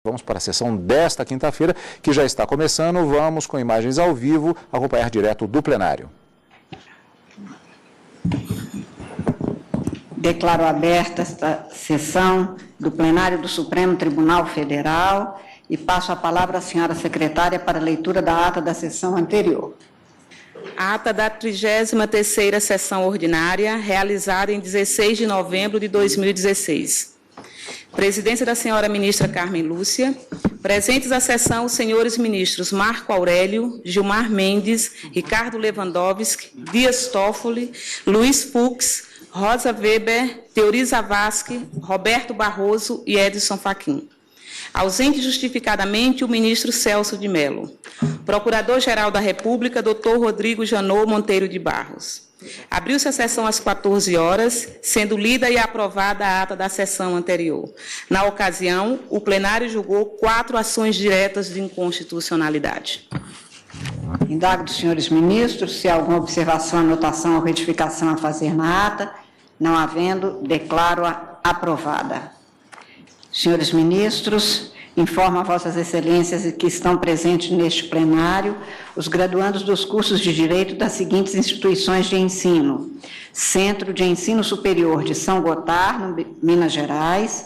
Vamos para a sessão desta quinta-feira, que já está começando. Vamos com imagens ao vivo, acompanhar direto do plenário. Declaro aberta esta sessão do plenário do Supremo Tribunal Federal e passo a palavra à senhora secretária para a leitura da ata da sessão anterior. A ata da 33ª sessão ordinária, realizada em 16 de novembro de 2016. Presidência da senhora ministra Carmen Lúcia. Presentes à sessão os senhores ministros Marco Aurélio, Gilmar Mendes, Ricardo Lewandowski, Dias Toffoli, Luiz Fux, Rosa Weber, Teori Zavascki, Roberto Barroso e Edson Fachin. Ausente justificadamente o ministro Celso de Mello. Procurador-Geral da República, Dr. Rodrigo Janot Monteiro de Barros. Abriu-se a sessão às 14 horas, sendo lida e aprovada a ata da sessão anterior. Na ocasião, o plenário julgou 4 ações diretas de inconstitucionalidade. Indago dos senhores ministros se há alguma observação, anotação ou retificação a fazer na ata. Não havendo, declaro-a aprovada. Senhores ministros, informo a vossas excelências que estão presentes neste plenário os graduandos dos cursos de Direito das seguintes instituições de ensino: Centro de Ensino Superior de São Gotardo, Minas Gerais,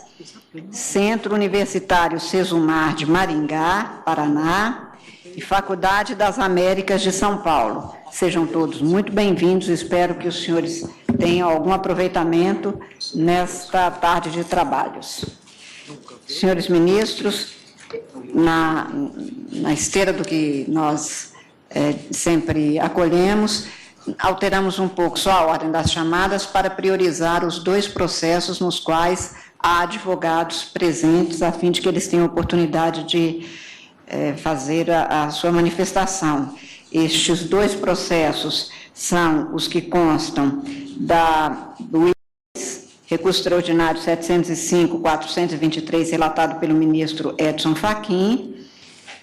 Centro Universitário Sesumar de Maringá, Paraná, e Faculdade das Américas de São Paulo. Sejam todos muito bem-vindos, espero que os senhores tenham algum aproveitamento nesta tarde de trabalhos. Senhores ministros, na esteira do que nós sempre acolhemos, alteramos um pouco só a ordem das chamadas para priorizar os 2 processos nos quais há advogados presentes, a fim de que eles tenham oportunidade de fazer a sua manifestação. Estes 2 processos são os que constam do recurso extraordinário 705.423, relatado pelo ministro Edson Fachin,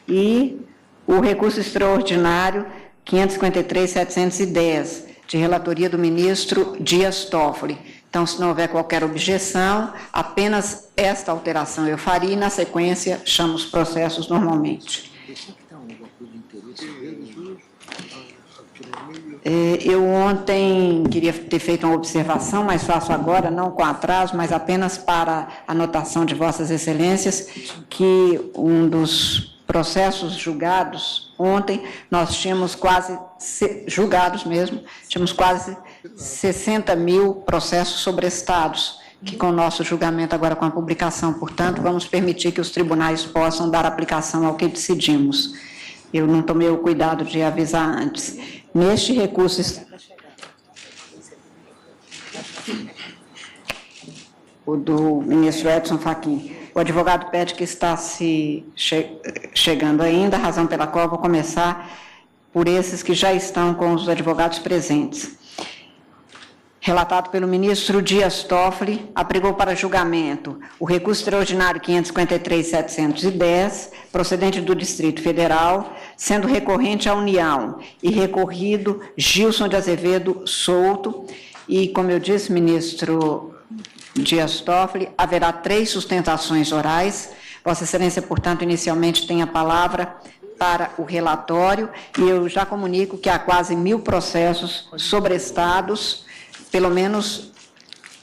e o recurso extraordinário 553.710, de relatoria do ministro Dias Toffoli. Então, se não houver qualquer objeção, apenas esta alteração eu faria e, na sequência, chamo os processos normalmente. Eu ontem queria ter feito uma observação, mas faço agora, não com atraso, mas apenas para anotação de vossas excelências, que um dos processos julgados ontem, nós tínhamos quase, julgados mesmo, tínhamos quase 60 mil processos sobrestados, que com o nosso julgamento agora com a publicação, portanto, vamos permitir que os tribunais possam dar aplicação ao que decidimos. Eu não tomei o cuidado de avisar antes. Neste recurso, o do ministro Edson Fachin, o advogado pede que está chegando ainda, a razão pela qual vou começar por esses que já estão com os advogados presentes. Relatado pelo ministro Dias Toffoli, apregou para julgamento o recurso extraordinário 553.710, procedente do Distrito Federal, sendo recorrente à União, e recorrido Gilson de Azevedo Souto. E, como eu disse, ministro Dias Toffoli, haverá 3 sustentações orais. Vossa Excelência, portanto, inicialmente tem a palavra para o relatório, e eu já comunico que há quase 1000 processos sobrestados, pelo menos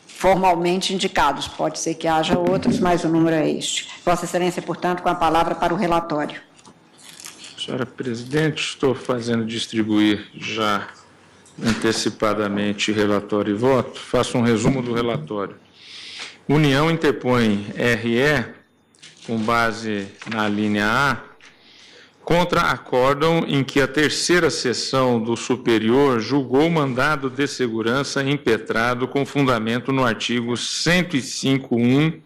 formalmente indicados. Pode ser que haja outros, mas o número é este. Vossa Excelência, portanto, com a palavra para o relatório. Senhora Presidente, estou fazendo distribuir já antecipadamente relatório e voto. Faço um resumo do relatório. União interpõe RE, com base na linha A, contra acórdão em que a 3ª Seção do Superior julgou mandado de segurança impetrado com fundamento no artigo 105.1,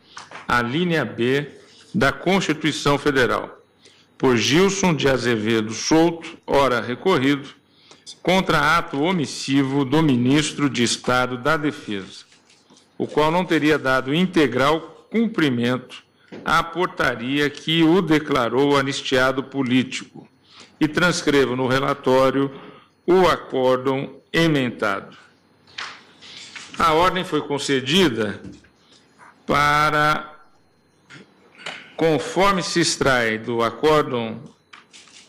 a linha B da Constituição Federal, por Gilson de Azevedo Souto, ora recorrido, contra ato omissivo do ministro de Estado da Defesa, o qual não teria dado integral cumprimento à portaria que o declarou anistiado político, e transcrevo no relatório o acórdão emendado. A ordem foi concedida para conforme se extrai do acórdão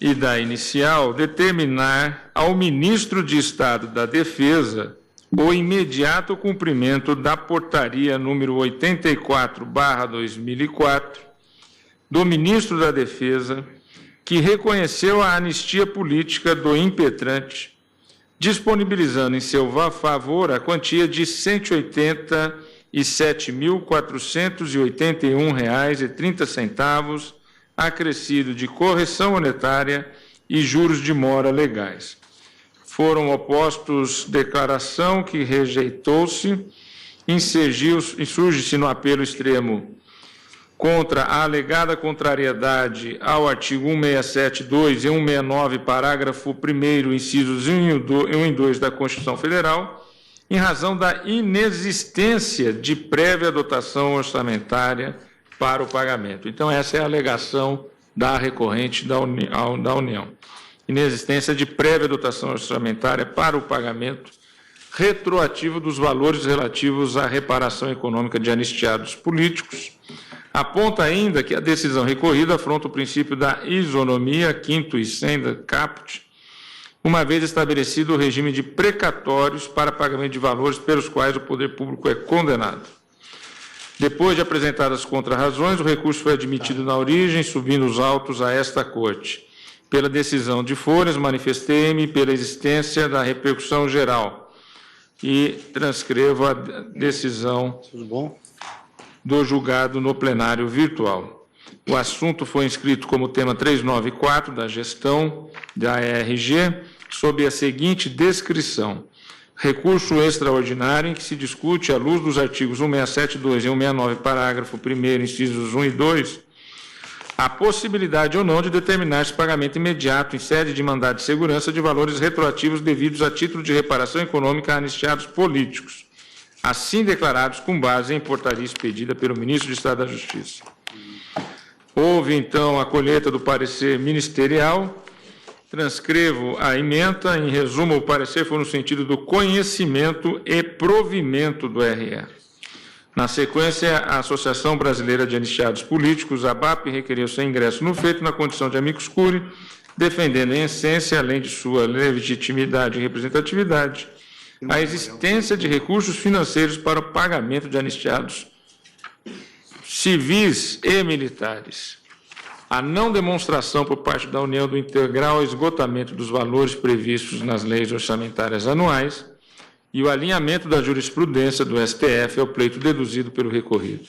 e da inicial, determinar ao Ministro de Estado da Defesa o imediato cumprimento da portaria número 84/2004 do Ministro da Defesa, que reconheceu a anistia política do impetrante, disponibilizando em seu favor a quantia de R$ 187.481,30, acrescido de correção monetária e juros de mora legais. Foram opostos declaração que rejeitou-se, insurge-se no apelo extremo contra a alegada contrariedade ao artigo 167.2 e 169, parágrafo 1º, incisos 1 e 2 da Constituição Federal, em razão da inexistência de prévia dotação orçamentária para o pagamento. Então, essa é a alegação da recorrente da União. Inexistência de prévia dotação orçamentária para o pagamento retroativo dos valores relativos à reparação econômica de anistiados políticos. Aponta ainda que a decisão recorrida afronta o princípio da isonomia, 5º e 100 da caput, uma vez estabelecido o regime de precatórios para pagamento de valores pelos quais o poder público é condenado. Depois de apresentadas contrarrazões, o recurso foi admitido na origem, subindo os autos a esta Corte. Pela decisão de Folhas, manifestei-me pela existência da repercussão geral e transcrevo a decisão do julgado no plenário virtual. O assunto foi inscrito como tema 394 da gestão da ERG, sob a seguinte descrição: recurso extraordinário em que se discute, à luz dos artigos 167.2 e 169, parágrafo 1º, incisos 1 e 2, a possibilidade ou não de determinar-se pagamento imediato em sede de mandado de segurança de valores retroativos devidos a título de reparação econômica a anistiados políticos, assim declarados com base em portaria expedida pelo Ministro de Estado da Justiça. Houve, então, a colheita do parecer ministerial. Transcrevo a ementa. Em resumo, o parecer foi no sentido do conhecimento e provimento do RE. Na sequência, a Associação Brasileira de Anistiados Políticos, ABAP, requeriu seu ingresso no feito na condição de amicus curiae, defendendo em essência, além de sua legitimidade e representatividade, a existência de recursos financeiros para o pagamento de anistiados civis e militares, a não demonstração por parte da União do integral esgotamento dos valores previstos nas leis orçamentárias anuais e o alinhamento da jurisprudência do STF ao pleito deduzido pelo recorrido.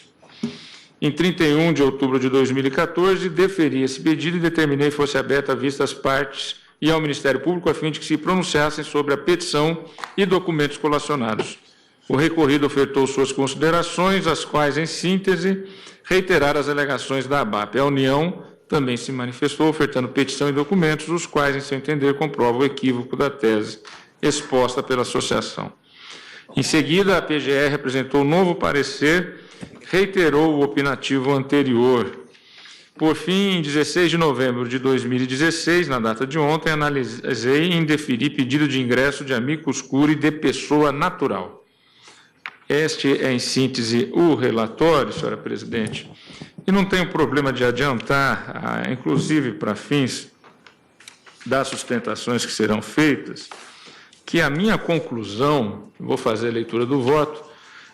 Em 31 de outubro de 2014, deferi esse pedido e determinei fosse aberta a vista às partes e ao Ministério Público a fim de que se pronunciassem sobre a petição e documentos colacionados. O recorrido ofertou suas considerações, as quais, em síntese, reiteraram as alegações da ABAP. A União também se manifestou ofertando petição e documentos, os quais, em seu entender, comprovam o equívoco da tese exposta pela associação. Em seguida, a PGR apresentou um novo parecer, reiterou o opinativo anterior. Por fim, em 16 de novembro de 2016, na data de ontem, analisei e indeferi pedido de ingresso de amicus curiae de pessoa natural. Este é, em síntese, o relatório, senhora presidente, e não tenho problema de adiantar, inclusive para fins das sustentações que serão feitas, que a minha conclusão, vou fazer a leitura do voto,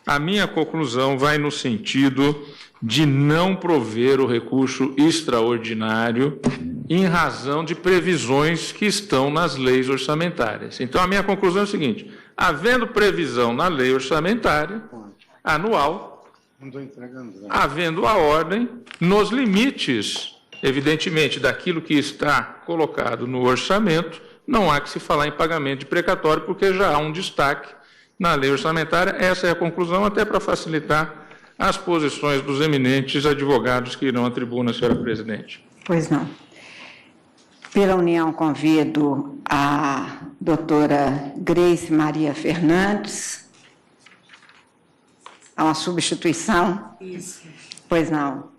a minha conclusão vai no sentido de não prover o recurso extraordinário em razão de previsões que estão nas leis orçamentárias. Então, a minha conclusão é o seguinte: havendo previsão na lei orçamentária anual, havendo a ordem, nos limites, evidentemente, daquilo que está colocado no orçamento, não há que se falar em pagamento de precatório, porque já há um destaque na lei orçamentária. Essa é a conclusão, até para facilitar as posições dos eminentes advogados que irão à tribuna, senhora presidente. Pois não. Pela União, convido a doutora Grace Maria Fernandes. Há uma substituição? Isso. Pois não.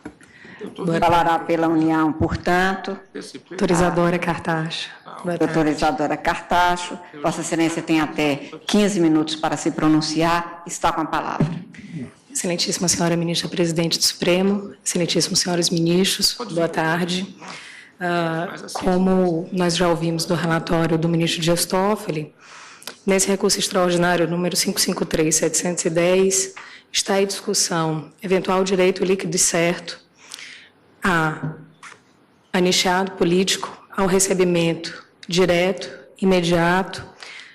Falará pela União, portanto. Doutora Cartacho. Doutora Isadora Cartacho. Vossa Excelência tem até 15 minutos para se pronunciar. Está com a palavra. excelentíssima senhora ministra presidente do Supremo, excelentíssimos senhores ministros, boa tarde. Como nós já ouvimos do relatório do ministro Dias Toffoli, nesse recurso extraordinário número 553.710, está em discussão eventual direito líquido e certo a anistiado político ao recebimento direto, imediato,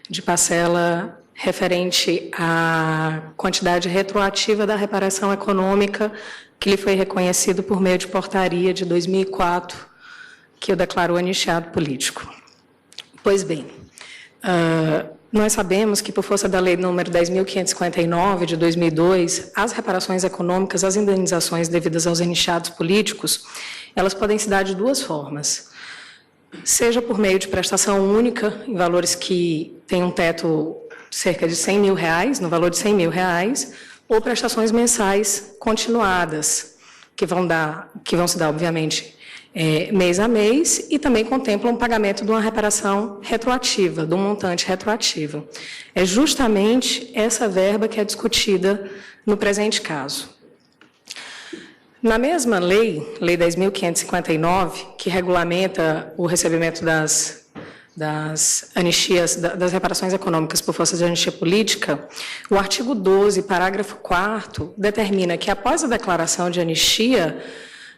de parcela referente à quantidade retroativa da reparação econômica que lhe foi reconhecido por meio de portaria de 2004, que o declarou anistiado político. Pois bem, nós sabemos que, por força da lei número 10.559, de 2002, as reparações econômicas, as indenizações devidas aos anistiados políticos, elas podem se dar de duas formas. Seja por meio de prestação única, em valores que têm um teto de cerca de R$100 mil, no valor de R$100 mil, ou prestações mensais continuadas, que vão se dar, obviamente, mês a mês, e também contemplam o pagamento de uma reparação retroativa, de um montante retroativo. É justamente essa verba que é discutida no presente caso. Na mesma lei, Lei 10.559, que regulamenta o recebimento das anistias, das reparações econômicas por força de anistia política, o artigo 12, parágrafo 4º, determina que, após a declaração de anistia,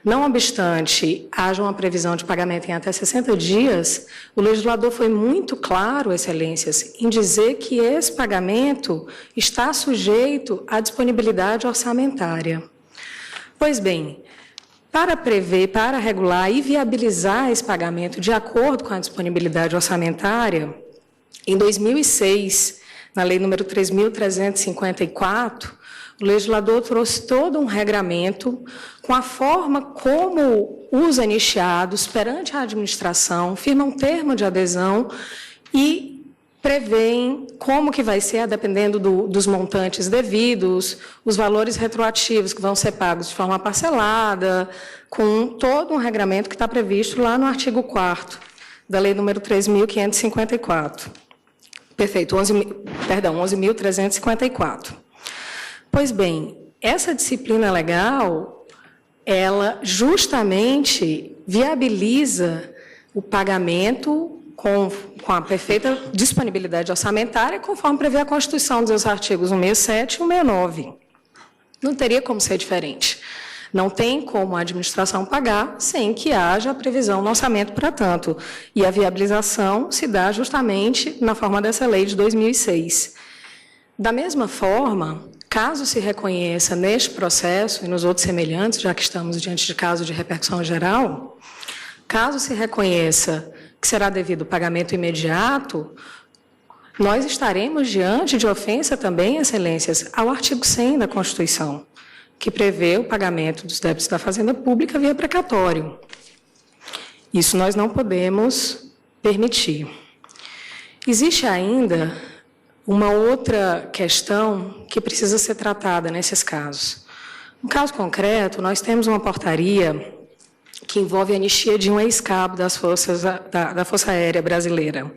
não obstante haja uma previsão de pagamento em até 60 dias, o legislador foi muito claro, excelências, em dizer que esse pagamento está sujeito à disponibilidade orçamentária. Pois bem, para prever, para regular e viabilizar esse pagamento de acordo com a disponibilidade orçamentária, em 2006, na Lei número 3.354, o legislador trouxe todo um regramento com a forma como os anistiados, perante a administração, firmam termo de adesão e prevêem como que vai ser, dependendo dos montantes devidos, os valores retroativos que vão ser pagos de forma parcelada, com todo um regramento que está previsto lá no artigo 4º da Lei número 3.554. Perfeito, 11.354. Pois bem, essa disciplina legal, ela justamente viabiliza o pagamento com a perfeita disponibilidade orçamentária, conforme prevê a Constituição dos artigos 167 e 169. Não teria como ser diferente. Não tem como a administração pagar sem que haja a previsão no orçamento para tanto. E a viabilização se dá justamente na forma dessa lei de 2006. Da mesma forma, caso se reconheça neste processo e nos outros semelhantes, já que estamos diante de caso de repercussão geral, caso se reconheça que será devido o pagamento imediato, nós estaremos diante de ofensa também, excelências, ao artigo 100 da Constituição, que prevê o pagamento dos débitos da Fazenda Pública via precatório. Isso nós não podemos permitir. Existe ainda uma outra questão que precisa ser tratada nesses casos. No caso concreto, nós temos uma portaria que envolve a anistia de um ex-cabo da Força Aérea Brasileira.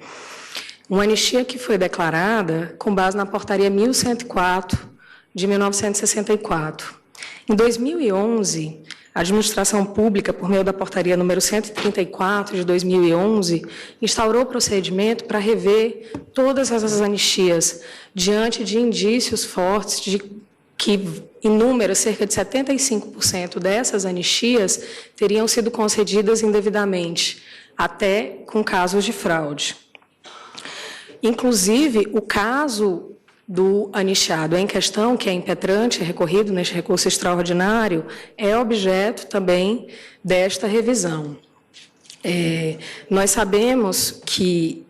Uma anistia que foi declarada com base na portaria 1104 de 1964. Em 2011, a administração pública, por meio da portaria número 134 de 2011, instaurou o procedimento para rever todas essas anistias, diante de indícios fortes de que inúmeras, cerca de 75% dessas anistias teriam sido concedidas indevidamente, até com casos de fraude. Inclusive, o caso do anistiado em questão, que é impetrante, recorrido neste recurso extraordinário, é objeto também desta revisão. Nós sabemos que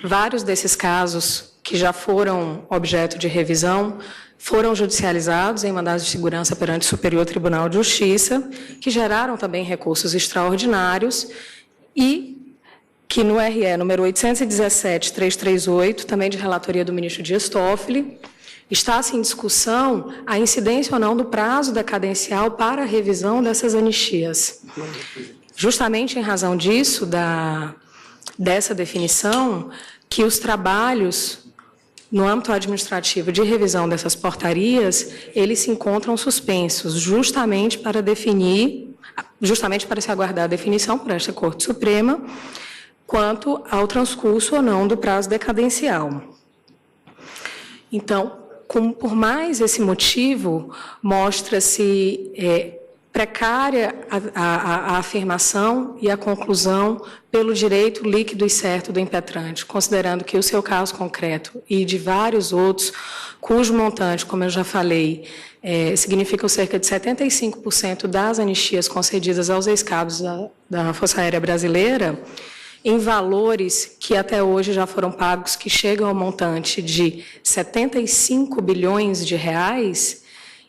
vários desses casos que já foram objeto de revisão foram judicializados em mandados de segurança perante o Superior Tribunal de Justiça, que geraram também recursos extraordinários e que no RE número 817.338, também de relatoria do ministro Dias Toffoli, está-se em discussão a incidência ou não do prazo decadencial para a revisão dessas anistias. Justamente em razão disso, dessa definição, que os trabalhos no âmbito administrativo de revisão dessas portarias, eles se encontram suspensos, justamente para se aguardar a definição por esta Corte Suprema quanto ao transcurso ou não do prazo decadencial. Então, por mais esse motivo, mostra-se precária a afirmação e a conclusão pelo direito líquido e certo do impetrante, considerando que o seu caso concreto e de vários outros, cujo montante, como eu já falei, significa cerca de 75% das anistias concedidas aos ex-cabos da Força Aérea Brasileira, em valores que até hoje já foram pagos, que chegam ao montante de 75 bilhões de reais,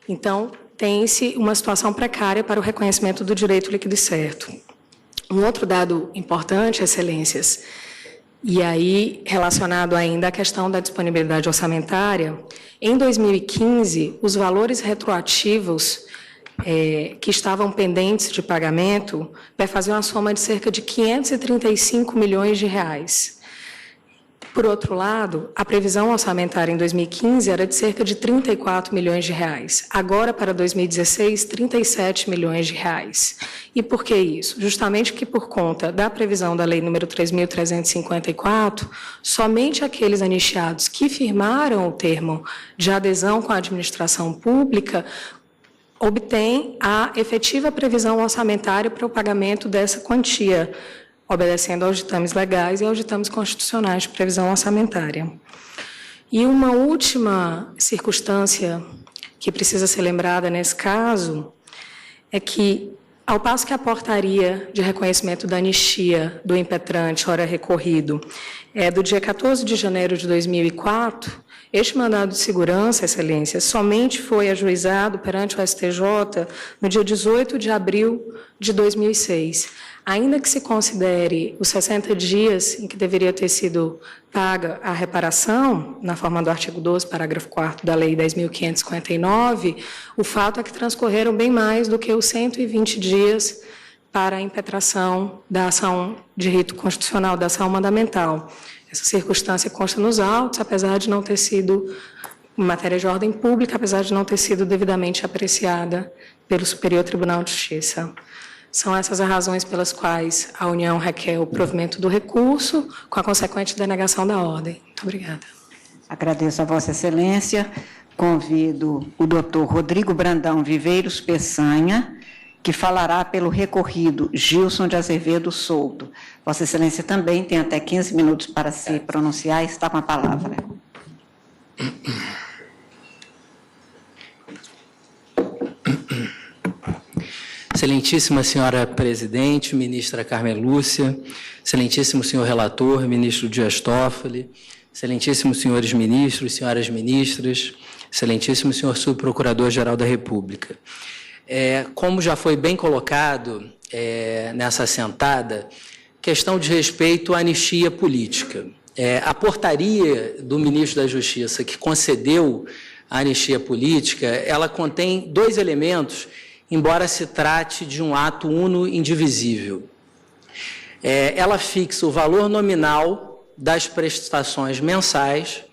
então tem-se uma situação precária para o reconhecimento do direito líquido e certo. Um outro dado importante, Excelências, e aí relacionado ainda à questão da disponibilidade orçamentária, em 2015, os valores retroativos que estavam pendentes de pagamento faziam uma soma de cerca de 535 milhões de reais. Por outro lado, a previsão orçamentária em 2015 era de cerca de 34 milhões de reais. Agora, para 2016, 37 milhões de reais. E por que isso? Justamente que por conta da previsão da Lei número 3.354, somente aqueles anistiados que firmaram o termo de adesão com a administração pública obtém a efetiva previsão orçamentária para o pagamento dessa quantia, obedecendo aos ditames legais e aos ditames constitucionais de previsão orçamentária. E uma última circunstância que precisa ser lembrada nesse caso é que, ao passo que a portaria de reconhecimento da anistia do impetrante, ora recorrido, é do dia 14 de janeiro de 2004, este mandado de segurança, Excelência, somente foi ajuizado perante o STJ no dia 18 de abril de 2006. Ainda que se considere os 60 dias em que deveria ter sido paga a reparação, na forma do artigo 12, parágrafo 4º da Lei 10.559, o fato é que transcorreram bem mais do que os 120 dias para a impetração da ação de rito constitucional, da ação mandamental. Essa circunstância consta nos autos, apesar de não ter sido matéria de ordem pública, apesar de não ter sido devidamente apreciada pelo Superior Tribunal de Justiça. São essas as razões pelas quais a União requer o provimento do recurso, com a consequente denegação da ordem. Muito obrigada. Agradeço a Vossa Excelência. Convido o doutor Rodrigo Brandão Viveiros Peçanha, que falará pelo recorrido Gilson de Azevedo Souto. Vossa Excelência também tem até 15 minutos para se pronunciar e está com a palavra. Excelentíssima senhora presidente, ministra Carmen Lúcia, excelentíssimo senhor relator, ministro Dias Toffoli, excelentíssimos senhores ministros, senhoras ministras, excelentíssimo senhor subprocurador-geral da República. Como já foi bem colocado nessa assentada, questão de respeito à anistia política. A portaria do ministro da Justiça que concedeu a anistia política, ela contém dois elementos, embora se trate de um ato uno indivisível. Ela fixa o valor nominal das prestações mensais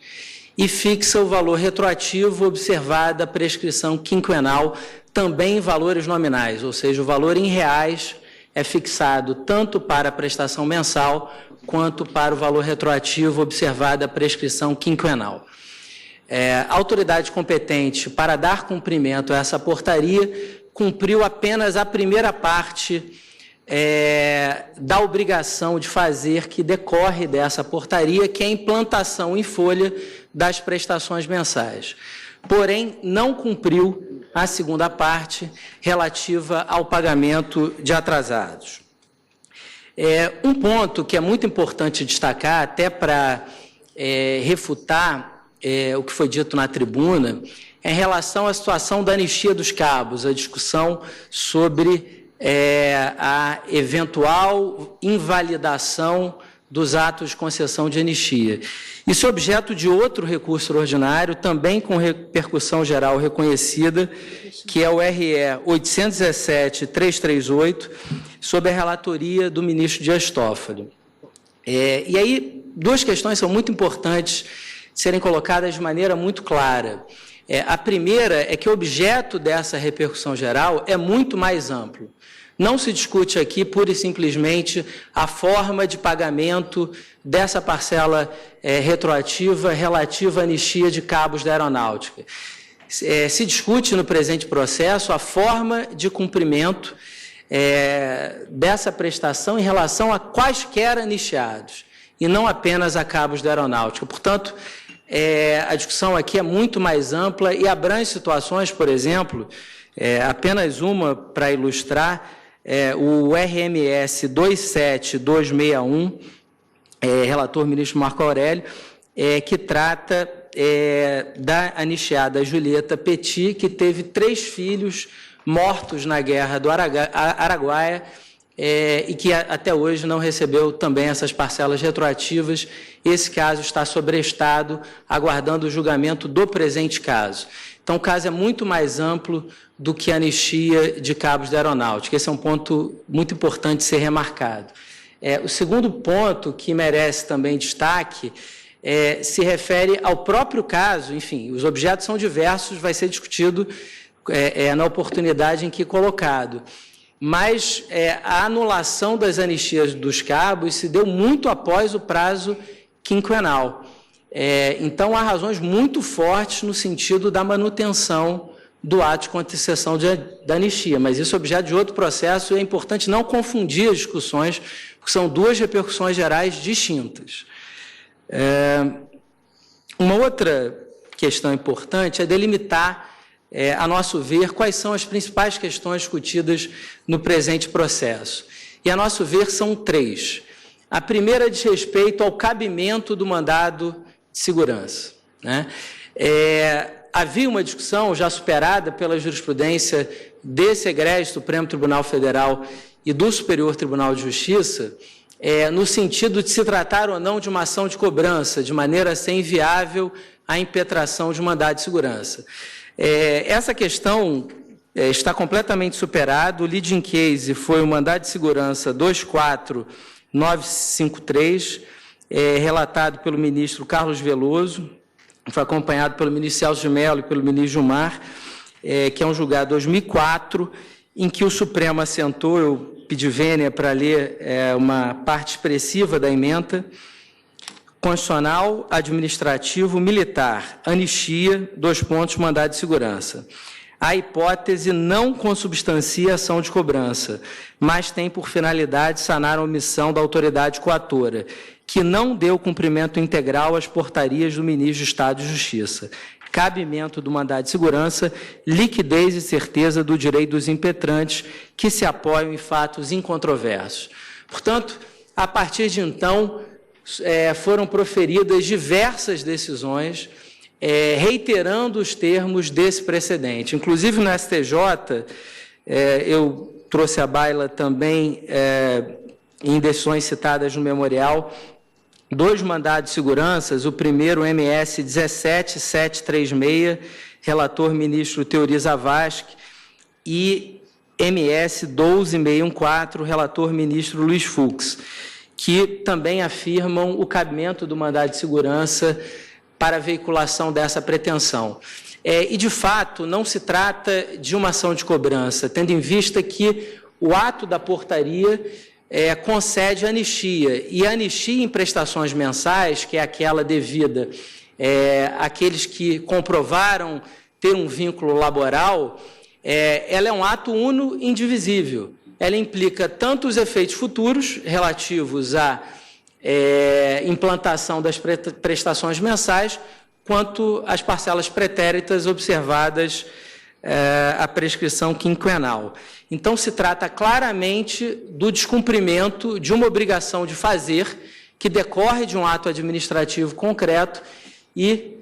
e fixa o valor retroativo observada a prescrição quinquenal, também em valores nominais, ou seja, o valor em reais é fixado tanto para a prestação mensal quanto para o valor retroativo observada a prescrição quinquenal. A autoridade competente para dar cumprimento a essa portaria cumpriu apenas a primeira parte da obrigação de fazer que decorre dessa portaria, que é a implantação em folha das prestações mensais. Porém, não cumpriu a segunda parte relativa ao pagamento de atrasados. Um ponto que é muito importante destacar, até para refutar o que foi dito na tribuna, é em relação à situação da anistia dos cabos, a discussão sobre a eventual invalidação dos atos de concessão de anistia. Isso é objeto de outro recurso ordinário, também com repercussão geral reconhecida, que é o RE 817-338, sob a relatoria do ministro Dias Toffoli. E aí, duas questões são muito importantes serem colocadas de maneira muito clara. A primeira é que o objeto dessa repercussão geral é muito mais amplo. Não se discute aqui, pura e simplesmente, a forma de pagamento dessa parcela retroativa relativa à anistia de cabos da aeronáutica. Se discute no presente processo a forma de cumprimento dessa prestação em relação a quaisquer anistiados, e não apenas a cabos da aeronáutica. Portanto, a discussão aqui é muito mais ampla e abrange situações, por exemplo, apenas uma para ilustrar, o RMS 27261, relator ministro Marco Aurélio, que trata da anistiada Julieta Petit, que teve 3 filhos mortos na guerra do Araguaia, e que até hoje não recebeu também essas parcelas retroativas. Esse caso está sobrestado, aguardando o julgamento do presente caso. Então, o caso é muito mais amplo do que a anistia de cabos da aeronáutica. Esse é um ponto muito importante ser remarcado. O segundo ponto, que merece também destaque, se refere ao próprio caso. Enfim, os objetos são diversos, vai ser discutido na oportunidade em que colocado. Mas a anulação das anistias dos cabos se deu muito após o prazo quinquenal. Então, há razões muito fortes no sentido da manutenção do ato de concessão da anistia, mas isso é objeto de outro processo e é importante não confundir as discussões, porque são 2 repercussões gerais distintas. Uma outra questão importante é delimitar, a nosso ver, quais são as principais questões discutidas no presente processo. E, a nosso ver, são 3. A primeira diz respeito ao cabimento do mandado de segurança, né? Havia uma discussão já superada pela jurisprudência desse egrégio Supremo Tribunal Federal e do Superior Tribunal de Justiça, no sentido de se tratar ou não de uma ação de cobrança, de maneira a ser inviável a impetração de mandado de segurança. Essa questão está completamente superada. O leading case foi o mandado de segurança 24953, relatado pelo ministro Carlos Veloso, foi acompanhado pelo ministro Celso de Mello e pelo ministro Gilmar, que é um julgado 2004, em que o Supremo assentou, eu pedi vênia para ler uma parte expressiva da ementa, constitucional, administrativo, militar, anistia, mandado de segurança. A hipótese não consubstancia ação de cobrança, mas tem por finalidade sanar a omissão da autoridade coatora, que não deu cumprimento integral às portarias do ministro de Estado de Justiça. Cabimento do mandado de segurança, liquidez e certeza do direito dos impetrantes que se apoiam em fatos incontroversos. Portanto, a partir de então, foram proferidas diversas decisões, reiterando os termos desse precedente. Inclusive, no STJ, eu trouxe à baila também, em decisões citadas no memorial, 2 mandados de segurança, o primeiro, MS 17736, relator ministro Teori Zavascki, e MS 12614, relator ministro Luiz Fux, que também afirmam o cabimento do mandado de segurança para a veiculação dessa pretensão. E, de fato, não se trata de uma ação de cobrança, tendo em vista que o ato da portaria concede anistia, e a anistia em prestações mensais, que é aquela devida àqueles que comprovaram ter um vínculo laboral, ela é um ato uno indivisível. Ela implica tanto os efeitos futuros relativos à implantação das prestações mensais, quanto às parcelas pretéritas observadas a prescrição quinquenal. Então, se trata claramente do descumprimento de uma obrigação de fazer, que decorre de um ato administrativo concreto e,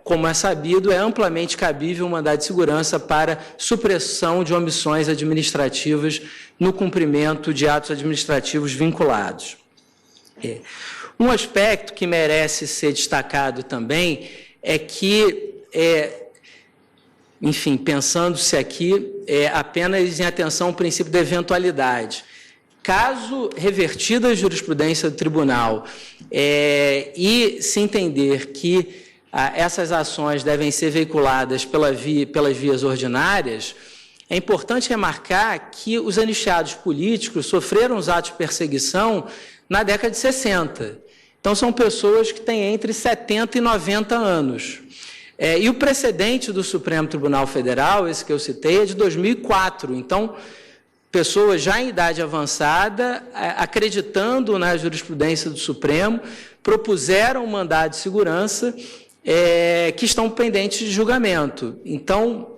como é sabido, é amplamente cabível o mandado de segurança para supressão de omissões administrativas no cumprimento de atos administrativos vinculados. Um aspecto que merece ser destacado também é que, enfim, pensando-se aqui apenas em atenção ao princípio da eventualidade, caso revertida a jurisprudência do tribunal e se entender que essas ações devem ser veiculadas pelas vias ordinárias, é importante remarcar que os anistiados políticos sofreram os atos de perseguição na década de 60. Então, são pessoas que têm entre 70 e 90 anos. E o precedente do Supremo Tribunal Federal, esse que eu citei, é de 2004. Então, pessoas já em idade avançada, acreditando na jurisprudência do Supremo, propuseram um mandado de segurança que estão pendentes de julgamento. Então,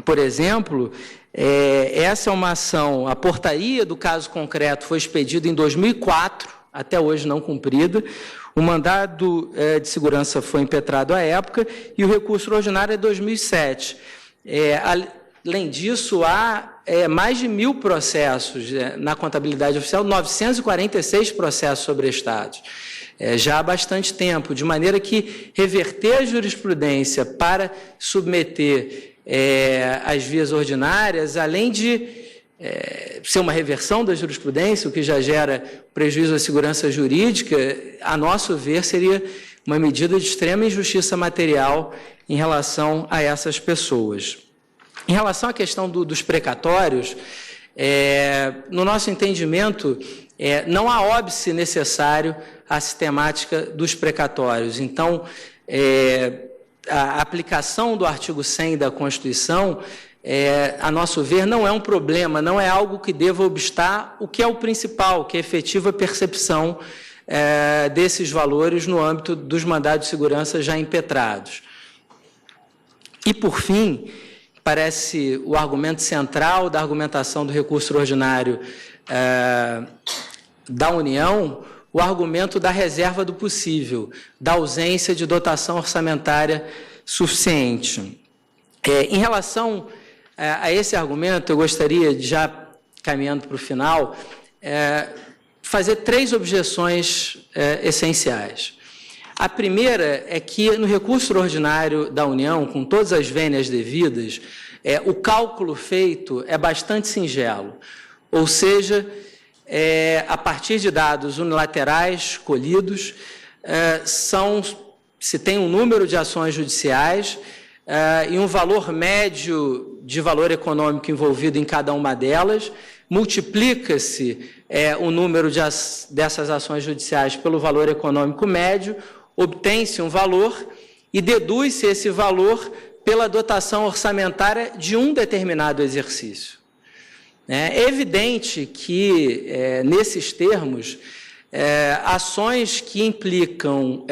por exemplo, essa é uma ação, a portaria do caso concreto foi expedida em 2004, até hoje não cumprida, o mandado de segurança foi impetrado à época e o recurso ordinário é 2007. Além disso, há mais de 1.000 processos na contabilidade oficial, 946 processos sobrestados, já há bastante tempo, de maneira que reverter a jurisprudência para submeter as vias ordinárias, além de ser uma reversão da jurisprudência, o que já gera prejuízo à segurança jurídica, a nosso ver, seria uma medida de extrema injustiça material em relação a essas pessoas. Em relação à questão dos precatórios, no nosso entendimento, não há óbice necessário à sistemática dos precatórios. Então, a aplicação do artigo 100 da Constituição, a nosso ver, não é um problema, não é algo que deva obstar o que é o principal, que é a efetiva percepção desses valores no âmbito dos mandados de segurança já impetrados. E, por fim, parece o argumento central da argumentação do recurso ordinário da União, o argumento da reserva do possível, da ausência de dotação orçamentária suficiente. Em relação a esse argumento, eu gostaria, já caminhando para o final, fazer 3 objeções essenciais. A primeira é que, no recurso ordinário da União, com todas as vênias devidas, o cálculo feito é bastante singelo, ou seja, a partir de dados unilaterais colhidos, se tem um número de ações judiciais e um valor médio de valor econômico envolvido em cada uma delas, multiplica-se o número dessas ações judiciais pelo valor econômico médio, obtém-se um valor e deduz-se esse valor pela dotação orçamentária de um determinado exercício. É evidente que, nesses termos, ações que implicam,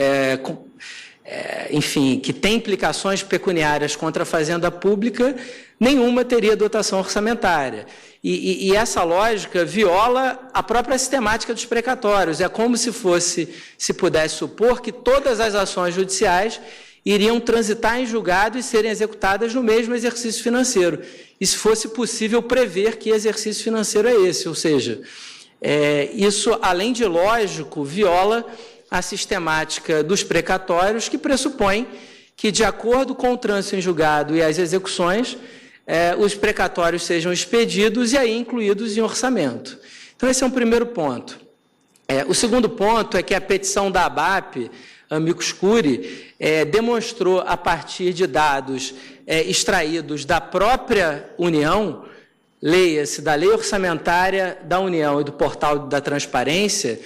enfim, que têm implicações pecuniárias contra a fazenda pública, nenhuma teria dotação orçamentária. E essa lógica viola a própria sistemática dos precatórios. É como se pudesse supor que todas as ações judiciais iriam transitar em julgado e serem executadas no mesmo exercício financeiro. E se fosse possível prever que exercício financeiro é esse, ou seja, isso, além de lógico, viola a sistemática dos precatórios, que pressupõe que, de acordo com o trânsito em julgado e as execuções, os precatórios sejam expedidos e aí incluídos em orçamento. Então, esse é um primeiro ponto. O segundo ponto é que a petição da ABAP, amicus curiae, demonstrou, a partir de dados extraídos da própria União, leia-se da Lei Orçamentária da União e do Portal da Transparência,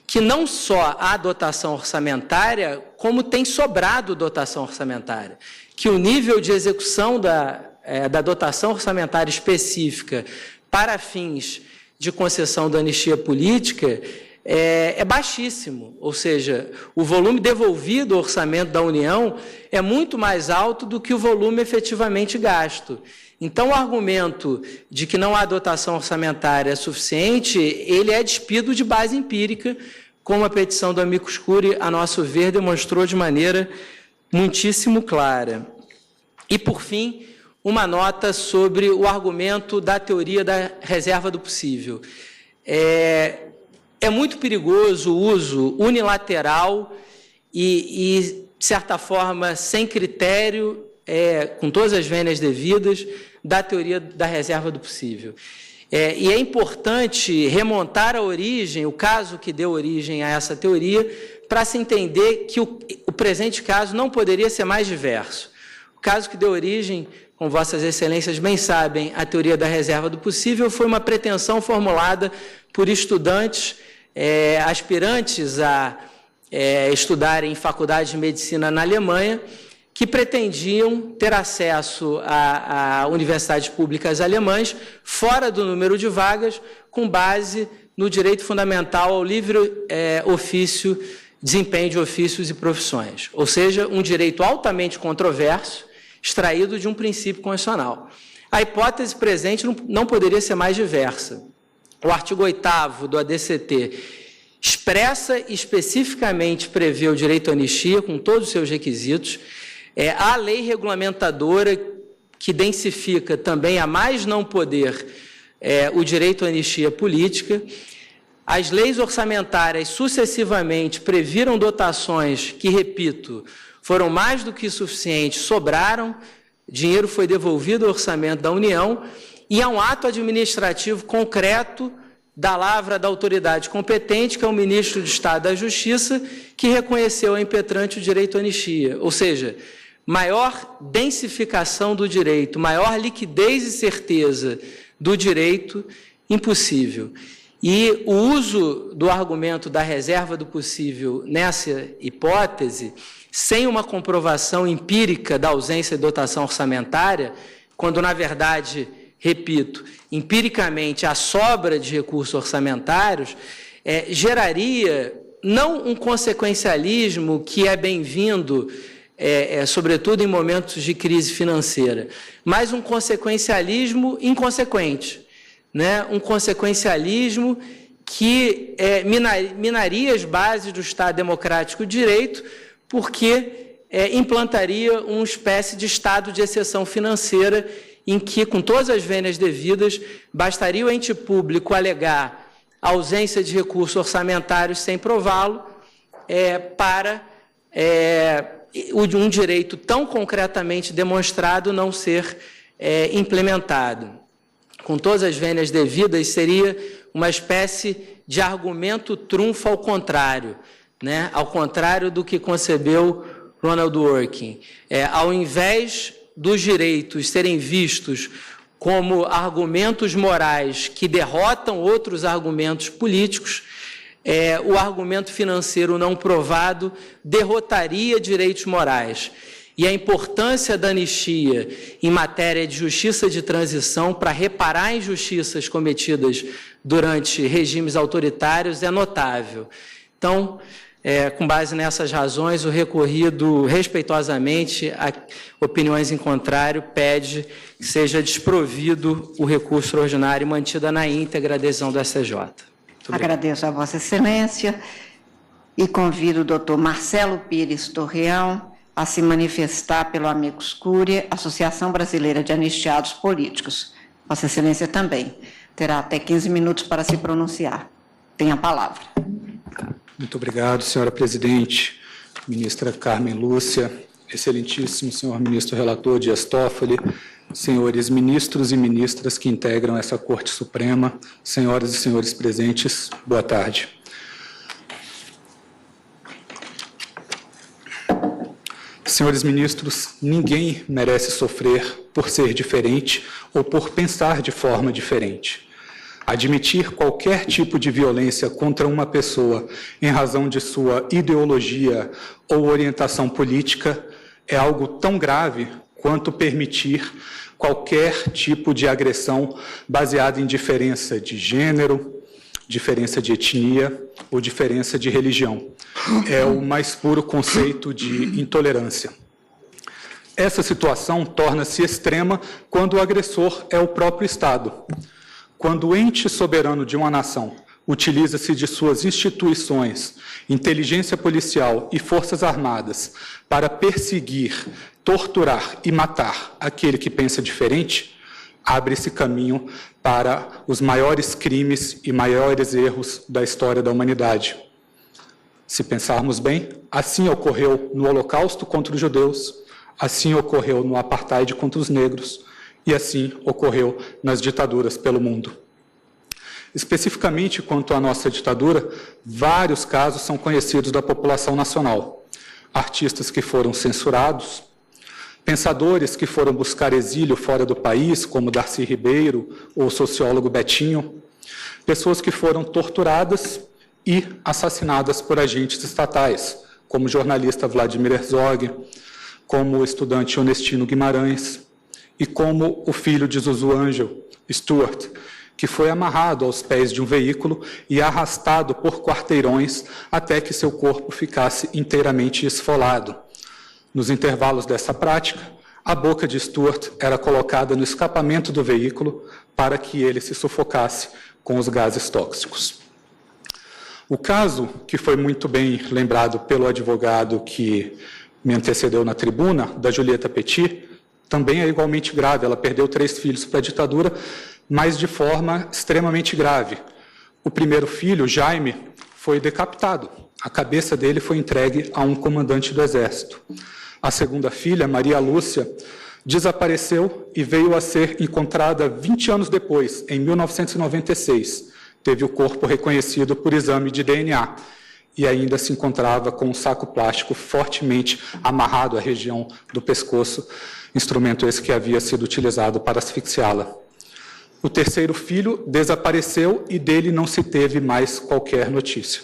que não só há dotação orçamentária, como tem sobrado dotação orçamentária, que o nível de execução da dotação orçamentária específica para fins de concessão da anistia política é baixíssimo, ou seja, o volume devolvido ao orçamento da União é muito mais alto do que o volume efetivamente gasto. Então, o argumento de que não há dotação orçamentária suficiente, ele é despido de base empírica, como a petição do amicus curiae, a nosso ver, demonstrou de maneira muitíssimo clara. E, por fim, uma nota sobre o argumento da teoria da reserva do possível. É muito perigoso o uso unilateral e, de certa forma, sem critério, com todas as vênias devidas, da teoria da reserva do possível. E é importante remontar a origem, o caso que deu origem a essa teoria, para se entender que o presente caso não poderia ser mais diverso. O caso que deu origem, como Vossas Excelências bem sabem, à teoria da reserva do possível, foi uma pretensão formulada por estudantes aspirantes a estudarem em faculdade de medicina na Alemanha, que pretendiam ter acesso a universidades públicas alemãs fora do número de vagas, com base no direito fundamental ao livre ofício, desempenho de ofícios e profissões, ou seja, um direito altamente controverso, extraído de um princípio constitucional. A hipótese presente não poderia ser mais diversa. O artigo 8º do ADCT expressa e especificamente prevê o direito à anistia, com todos os seus requisitos. A lei regulamentadora, que densifica também a mais não poder o direito à anistia política. As leis orçamentárias sucessivamente previram dotações que, repito, foram mais do que suficientes, sobraram, dinheiro foi devolvido ao orçamento da União, e há um ato administrativo concreto da lavra da autoridade competente, que é o ministro de Estado da Justiça, que reconheceu a impetrante o direito à anistia, ou seja, maior densificação do direito, maior liquidez e certeza do direito, impossível. E o uso do argumento da reserva do possível nessa hipótese, sem uma comprovação empírica da ausência de dotação orçamentária, quando, na verdade, repito, empiricamente a sobra de recursos orçamentários, geraria não um consequencialismo que é bem-vindo, sobretudo em momentos de crise financeira, mas um consequencialismo inconsequente, né? Um consequencialismo que minaria as bases do Estado Democrático de Direito, porque implantaria uma espécie de estado de exceção financeira em que, com todas as vênias devidas, bastaria o ente público alegar ausência de recursos orçamentários sem prová-lo para um direito tão concretamente demonstrado não ser implementado. Com todas as vênias devidas, seria uma espécie de argumento trunfo ao contrário, né? Ao contrário do que concebeu Ronald Dworkin. Ao invés dos direitos serem vistos como argumentos morais que derrotam outros argumentos políticos, o argumento financeiro não provado derrotaria direitos morais. E a importância da anistia em matéria de justiça de transição para reparar injustiças cometidas durante regimes autoritários é notável. Então, com base nessas razões, o recorrido, respeitosamente, a opiniões em contrário, pede que seja desprovido o recurso extraordinário e mantida na íntegra a decisão do STJ. Agradeço a Vossa Excelência e convido o doutor Marcelo Pires Torreão a se manifestar pelo Amicus Curiae, Associação Brasileira de Anistiados Políticos. Vossa Excelência também terá até 15 minutos para se pronunciar. Tem a palavra. Muito obrigado, senhora presidente, ministra Carmen Lúcia, excelentíssimo senhor ministro relator Dias Toffoli, senhores ministros e ministras que integram essa Corte Suprema, senhoras e senhores presentes, boa tarde. Senhores ministros, ninguém merece sofrer por ser diferente ou por pensar de forma diferente. Admitir qualquer tipo de violência contra uma pessoa em razão de sua ideologia ou orientação política é algo tão grave quanto permitir qualquer tipo de agressão baseada em diferença de gênero, diferença de etnia ou diferença de religião. É o mais puro conceito de intolerância. Essa situação torna-se extrema quando o agressor é o próprio Estado. Quando o ente soberano de uma nação utiliza-se de suas instituições, inteligência policial e forças armadas para perseguir, torturar e matar aquele que pensa diferente, abre-se caminho para os maiores crimes e maiores erros da história da humanidade. Se pensarmos bem, assim ocorreu no Holocausto contra os judeus, assim ocorreu no Apartheid contra os negros, e assim ocorreu nas ditaduras pelo mundo. Especificamente quanto à nossa ditadura, vários casos são conhecidos da população nacional. Artistas que foram censurados, pensadores que foram buscar exílio fora do país, como Darcy Ribeiro ou o sociólogo Betinho, pessoas que foram torturadas e assassinadas por agentes estatais, como o jornalista Vladimir Herzog, como o estudante Onestino Guimarães e como o filho de Zuzu Angel, Stuart, que foi amarrado aos pés de um veículo e arrastado por quarteirões até que seu corpo ficasse inteiramente esfolado. Nos intervalos dessa prática, a boca de Stuart era colocada no escapamento do veículo para que ele se sufocasse com os gases tóxicos. O caso, que foi muito bem lembrado pelo advogado que me antecedeu na tribuna, da Julieta Petit, também é igualmente grave. Ela perdeu 3 filhos para a ditadura, mas de forma extremamente grave. O primeiro filho, Jaime, foi decapitado. A cabeça dele foi entregue a um comandante do Exército. A segunda filha, Maria Lúcia, desapareceu e veio a ser encontrada 20 anos depois, em 1996. Teve o corpo reconhecido por exame de DNA e ainda se encontrava com um saco plástico fortemente amarrado à região do pescoço, instrumento esse que havia sido utilizado para asfixiá-la. O terceiro filho desapareceu e dele não se teve mais qualquer notícia.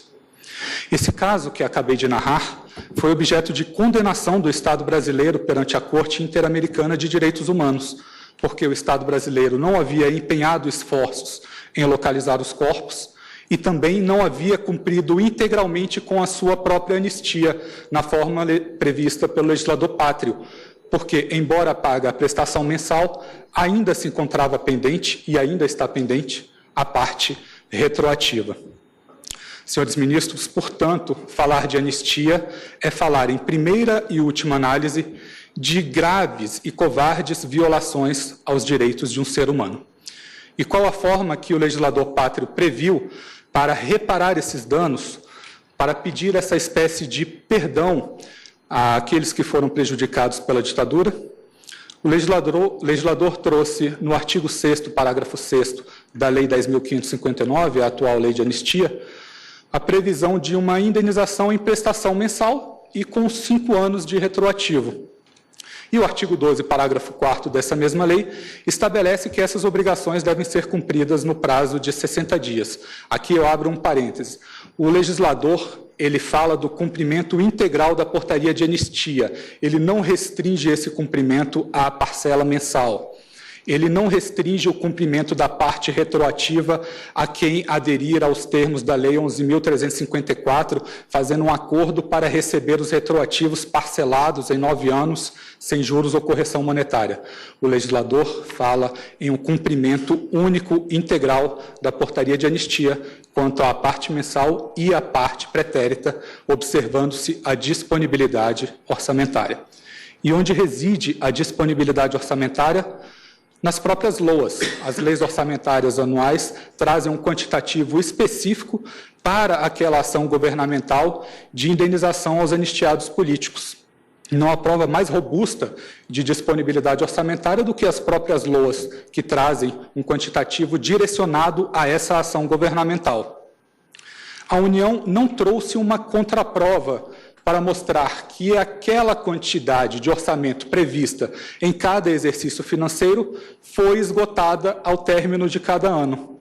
Esse caso que acabei de narrar foi objeto de condenação do Estado brasileiro perante a Corte Interamericana de Direitos Humanos, porque o Estado brasileiro não havia empenhado esforços em localizar os corpos e também não havia cumprido integralmente com a sua própria anistia, na forma prevista pelo legislador pátrio, porque, embora paga a prestação mensal, ainda se encontrava pendente, e ainda está pendente, a parte retroativa. Senhores ministros, portanto, falar de anistia é falar, em primeira e última análise, de graves e covardes violações aos direitos de um ser humano. E qual a forma que o legislador pátrio previu para reparar esses danos, para pedir essa espécie de perdão àqueles que foram prejudicados pela ditadura? O legislador trouxe, no artigo 6º, parágrafo 6º da Lei 10.559, a atual Lei de Anistia, a previsão de uma indenização em prestação mensal e com 5 anos de retroativo. E o artigo 12, parágrafo 4º dessa mesma lei, estabelece que essas obrigações devem ser cumpridas no prazo de 60 dias. Aqui eu abro um parêntese. O legislador, ele fala do cumprimento integral da portaria de anistia. Ele não restringe esse cumprimento à parcela mensal. Ele não restringe o cumprimento da parte retroativa a quem aderir aos termos da Lei 11.354, fazendo um acordo para receber os retroativos parcelados em 9 anos, sem juros ou correção monetária. O legislador fala em um cumprimento único, integral, da portaria de anistia, quanto à parte mensal e à parte pretérita, observando-se a disponibilidade orçamentária. E onde reside a disponibilidade orçamentária? Nas próprias LOAs. As leis orçamentárias anuais trazem um quantitativo específico para aquela ação governamental de indenização aos anistiados políticos. Não há prova mais robusta de disponibilidade orçamentária do que as próprias LOAs, que trazem um quantitativo direcionado a essa ação governamental. A União não trouxe uma contraprova para mostrar que aquela quantidade de orçamento prevista em cada exercício financeiro foi esgotada ao término de cada ano.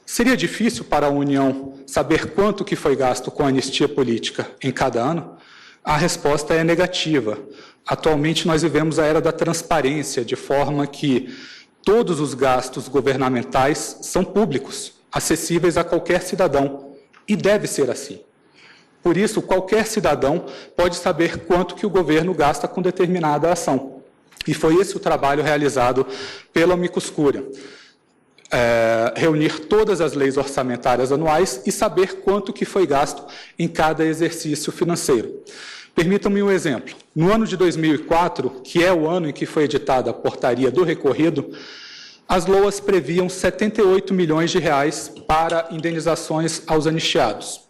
Seria difícil para a União saber quanto que foi gasto com a anistia política em cada ano? A resposta é negativa. Atualmente nós vivemos a era da transparência, de forma que todos os gastos governamentais são públicos, acessíveis a qualquer cidadão, e deve ser assim. Por isso, qualquer cidadão pode saber quanto que o governo gasta com determinada ação. E foi esse o trabalho realizado pela Amicus Curiae. Reunir todas as leis orçamentárias anuais e saber quanto que foi gasto em cada exercício financeiro. Permitam-me um exemplo. No ano de 2004, que é o ano em que foi editada a portaria do recorrido, as LOAs previam 78 milhões de reais para indenizações aos anistiados.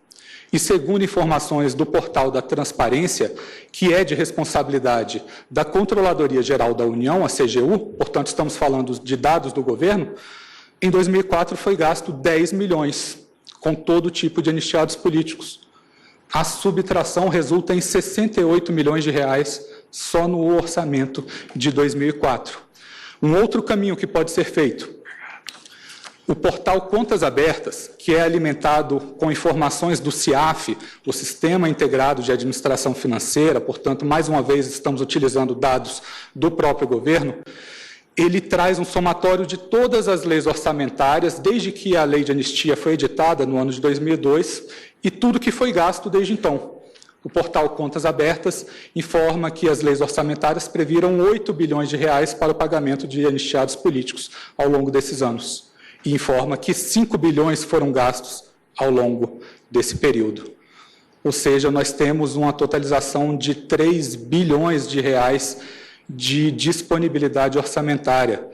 E segundo informações do Portal da Transparência, que é de responsabilidade da Controladoria Geral da União, a CGU, portanto estamos falando de dados do governo, Em 2004 foi gasto 10 milhões com todo tipo de anistiados políticos. A subtração resulta em 68 milhões de reais só no orçamento de 2004. Um outro caminho que pode ser feito: o portal Contas Abertas, que é alimentado com informações do CIAF, o Sistema Integrado de Administração Financeira, portanto, mais uma vez estamos utilizando dados do próprio governo. Ele traz um somatório de todas as leis orçamentárias, desde que a lei de anistia foi editada no ano de 2002, e tudo que foi gasto desde então. O portal Contas Abertas informa que as leis orçamentárias previram 8 bilhões de reais para o pagamento de anistiados políticos ao longo desses anos, e informa que 5 bilhões foram gastos ao longo desse período. Ou seja, nós temos uma totalização de 3 bilhões de reais de disponibilidade orçamentária.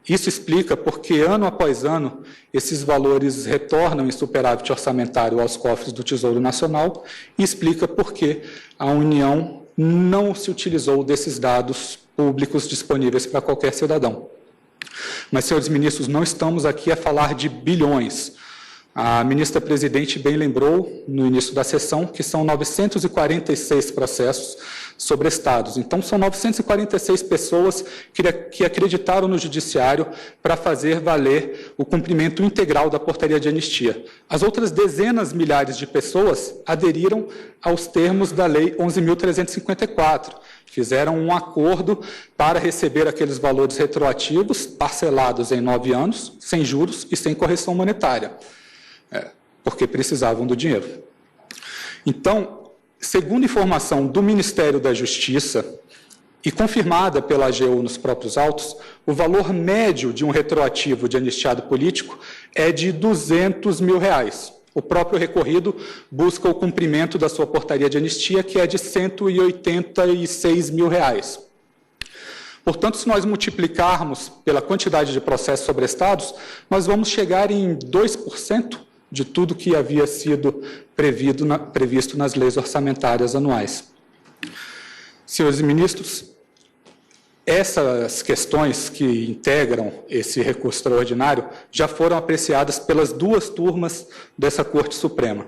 Isso explica porque, ano após ano, esses valores retornam em superávit orçamentário aos cofres do Tesouro Nacional, e explica por que a União não se utilizou desses dados públicos disponíveis para qualquer cidadão. Mas, senhores ministros, não estamos aqui a falar de bilhões. A ministra-presidente bem lembrou, no início da sessão, que são 946 processos sobrestados. Então, são 946 pessoas que acreditaram no judiciário para fazer valer o cumprimento integral da portaria de anistia. As outras dezenas milhares de pessoas aderiram aos termos da Lei 11.354, fizeram um acordo para receber aqueles valores retroativos, parcelados em 9 anos, sem juros e sem correção monetária, porque precisavam do dinheiro. Então, segundo informação do Ministério da Justiça, e confirmada pela AGU nos próprios autos, o valor médio de um retroativo de anistiado político é de R$ 200 mil. O próprio recorrido busca o cumprimento da sua portaria de anistia, que é de R$ 186 mil. Portanto, se nós multiplicarmos pela quantidade de processos sobrestados, nós vamos chegar em 2% de tudo que havia sido previsto nas leis orçamentárias anuais. Senhores ministros, essas questões que integram esse recurso extraordinário já foram apreciadas pelas 2 turmas dessa Corte Suprema.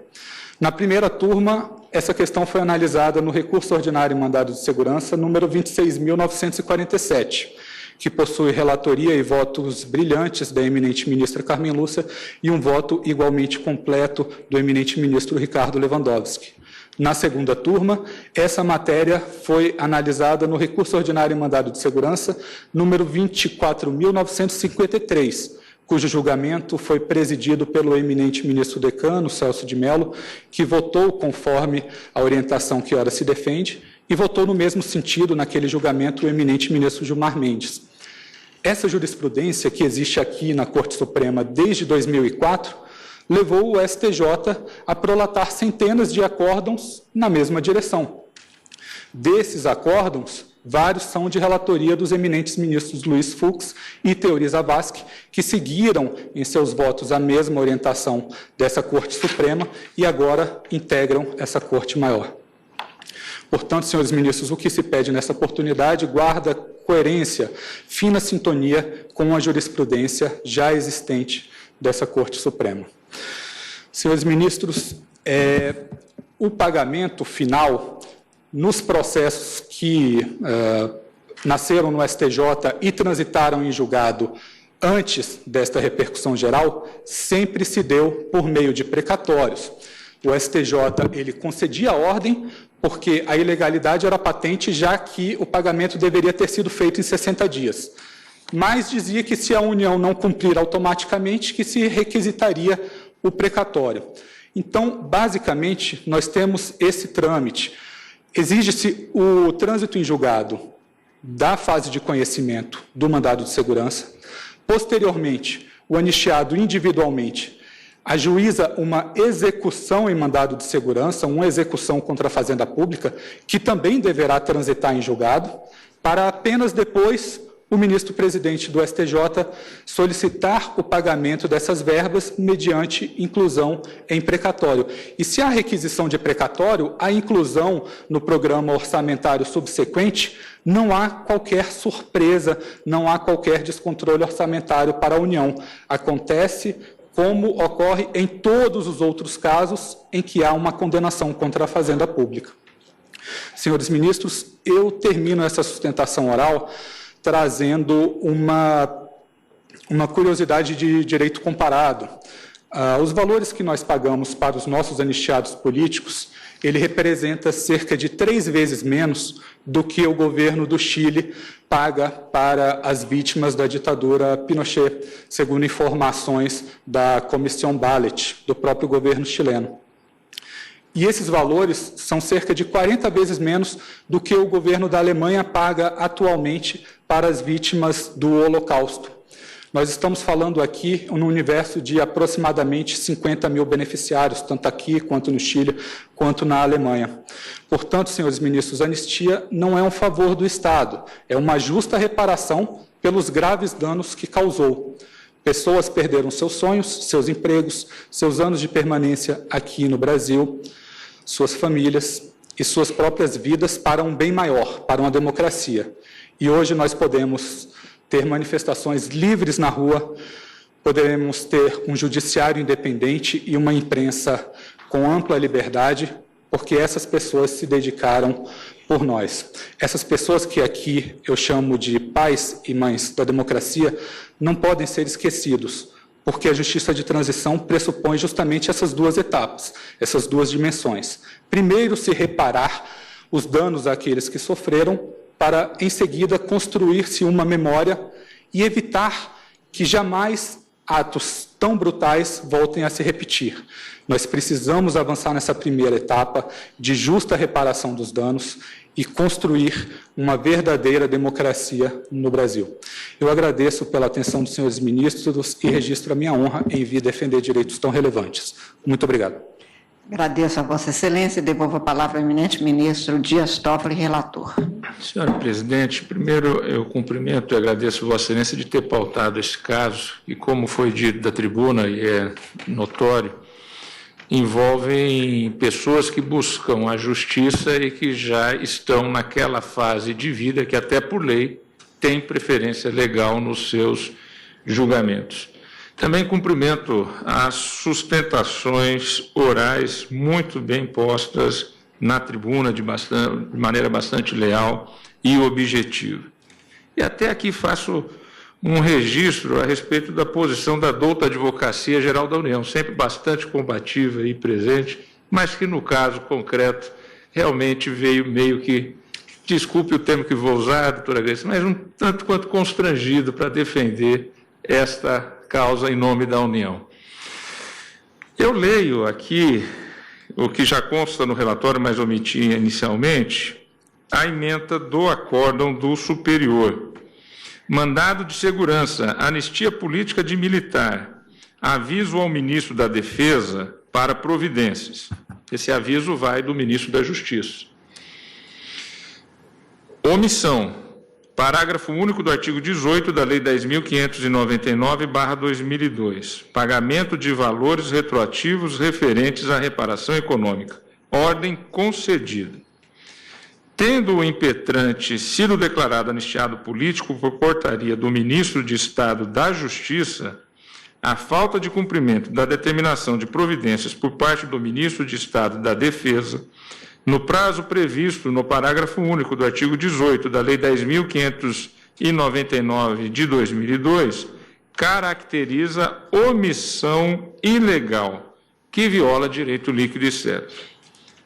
Na primeira turma, essa questão foi analisada no recurso ordinário em mandado de segurança número 26.947, que possui relatoria e votos brilhantes da eminente ministra Carmen Lúcia e um voto igualmente completo do eminente ministro Ricardo Lewandowski. Na segunda turma, essa matéria foi analisada no recurso ordinário em mandado de segurança número 24.953, cujo julgamento foi presidido pelo eminente ministro decano, Celso de Mello, que votou conforme a orientação que ora se defende, e votou no mesmo sentido, naquele julgamento, o eminente ministro Gilmar Mendes. Essa jurisprudência, que existe aqui na Corte Suprema desde 2004, levou o STJ a prolatar centenas de acórdãos na mesma direção. Desses acórdãos, vários são de relatoria dos eminentes ministros Luiz Fux e Teori Zavascki, que seguiram em seus votos a mesma orientação dessa Corte Suprema e agora integram essa Corte Maior. Portanto, senhores ministros, o que se pede nessa oportunidade guarda coerência, fina sintonia com a jurisprudência já existente dessa Corte Suprema. Senhores ministros, o pagamento final nos processos que nasceram no STJ e transitaram em julgado antes desta repercussão geral, sempre se deu por meio de precatórios. O STJ ele concedia a ordem porque a ilegalidade era patente, já que o pagamento deveria ter sido feito em 60 dias. Mas dizia que, se a União não cumprir automaticamente, que se requisitaria o precatório. Então, basicamente, nós temos esse trâmite. Exige-se o trânsito em julgado da fase de conhecimento do mandado de segurança. Posteriormente, o anistiado individualmente ajuiza uma execução em mandado de segurança, uma execução contra a Fazenda Pública, que também deverá transitar em julgado, para apenas depois o ministro-presidente do STJ solicitar o pagamento dessas verbas mediante inclusão em precatório. E se há requisição de precatório, a inclusão no programa orçamentário subsequente, não há qualquer surpresa, não há qualquer descontrole orçamentário para a União. Acontece como ocorre em todos os outros casos em que há uma condenação contra a Fazenda Pública. Senhores ministros, eu termino essa sustentação oral trazendo uma curiosidade de direito comparado. Os valores que nós pagamos para os nossos anistiados políticos, ele representa cerca de 3 vezes menos do que o governo do Chile paga para as vítimas da ditadura Pinochet, segundo informações da Comissão Ballet, do próprio governo chileno. E esses valores são cerca de 40 vezes menos do que o governo da Alemanha paga atualmente para as vítimas do Holocausto. Nós estamos falando aqui no universo de aproximadamente 50 mil beneficiários, tanto aqui, quanto no Chile, quanto na Alemanha. Portanto, senhores ministros, a anistia não é um favor do Estado, é uma justa reparação pelos graves danos que causou. Pessoas perderam seus sonhos, seus empregos, seus anos de permanência aqui no Brasil, suas famílias e suas próprias vidas para um bem maior, para uma democracia. E hoje nós podemos ter manifestações livres na rua, poderemos ter um judiciário independente e uma imprensa com ampla liberdade, porque essas pessoas se dedicaram por nós. Essas pessoas que aqui eu chamo de pais e mães da democracia não podem ser esquecidos, porque a justiça de transição pressupõe justamente essas 2 etapas, essas 2 dimensões. Primeiro, se reparar os danos àqueles que sofreram, para, em seguida, construir-se uma memória e evitar que jamais atos tão brutais voltem a se repetir. Nós precisamos avançar nessa primeira etapa de justa reparação dos danos e construir uma verdadeira democracia no Brasil. Eu agradeço pela atenção dos senhores ministros e registro a minha honra em vir defender direitos tão relevantes. Muito obrigado. Agradeço a Vossa Excelência e devolvo a palavra ao eminente ministro Dias Toffoli, relator. Senhora Presidente, primeiro eu cumprimento e agradeço a Vossa Excelência de ter pautado esse caso, e como foi dito da tribuna, e é notório, envolvem pessoas que buscam a justiça e que já estão naquela fase de vida que, até por lei, tem preferência legal nos seus julgamentos. Também cumprimento as sustentações orais muito bem postas na tribuna de maneira bastante leal e objetiva. E até aqui faço um registro a respeito da posição da douta Advocacia Geral da União, sempre bastante combativa e presente, mas que no caso concreto realmente veio meio que, desculpe o termo que vou usar, doutora Grace, mas um tanto quanto constrangido para defender esta causa em nome da União. Eu leio aqui o que já consta no relatório, mas omiti inicialmente, a ementa do acórdão do superior. Mandado de segurança, anistia política de militar, aviso ao ministro da Defesa para providências. Esse aviso vai do ministro da Justiça. Omissão. Parágrafo único do artigo 18 da Lei 10.599/2002. Pagamento de valores retroativos referentes à reparação econômica. Ordem concedida. Tendo o impetrante sido declarado anistiado político por portaria do Ministro de Estado da Justiça, a falta de cumprimento da determinação de providências por parte do Ministro de Estado da Defesa, no prazo previsto no parágrafo único do artigo 18 da Lei 10.599 de 2002, caracteriza omissão ilegal, que viola direito líquido e certo.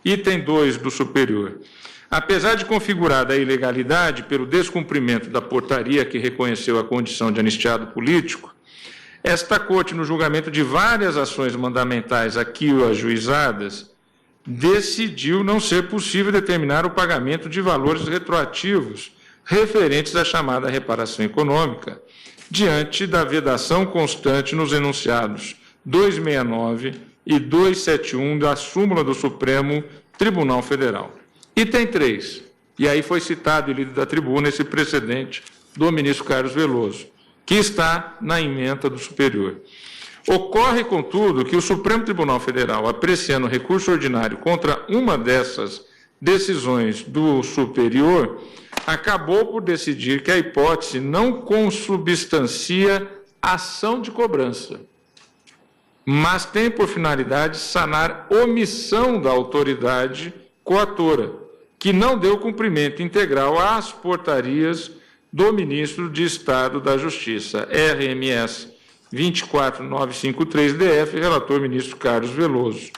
Item 2 do superior. Apesar de configurada a ilegalidade pelo descumprimento da portaria que reconheceu a condição de anistiado político, esta Corte, no julgamento de várias ações mandamentais aqui ajuizadas, decidiu não ser possível determinar o pagamento de valores retroativos referentes à chamada reparação econômica, diante da vedação constante nos enunciados 269 e 271 da súmula do Supremo Tribunal Federal. Item 3, e aí foi citado e lido da tribuna esse precedente do ministro Carlos Veloso, que está na ementa do superior. Ocorre, contudo, que o Supremo Tribunal Federal, apreciando o recurso ordinário contra uma dessas decisões do superior, acabou por decidir que a hipótese não consubstancia ação de cobrança, mas tem por finalidade sanar omissão da autoridade coatora, que não deu cumprimento integral às portarias do ministro de Estado da Justiça, RMS 24953-DF, relator ministro Carlos Veloso.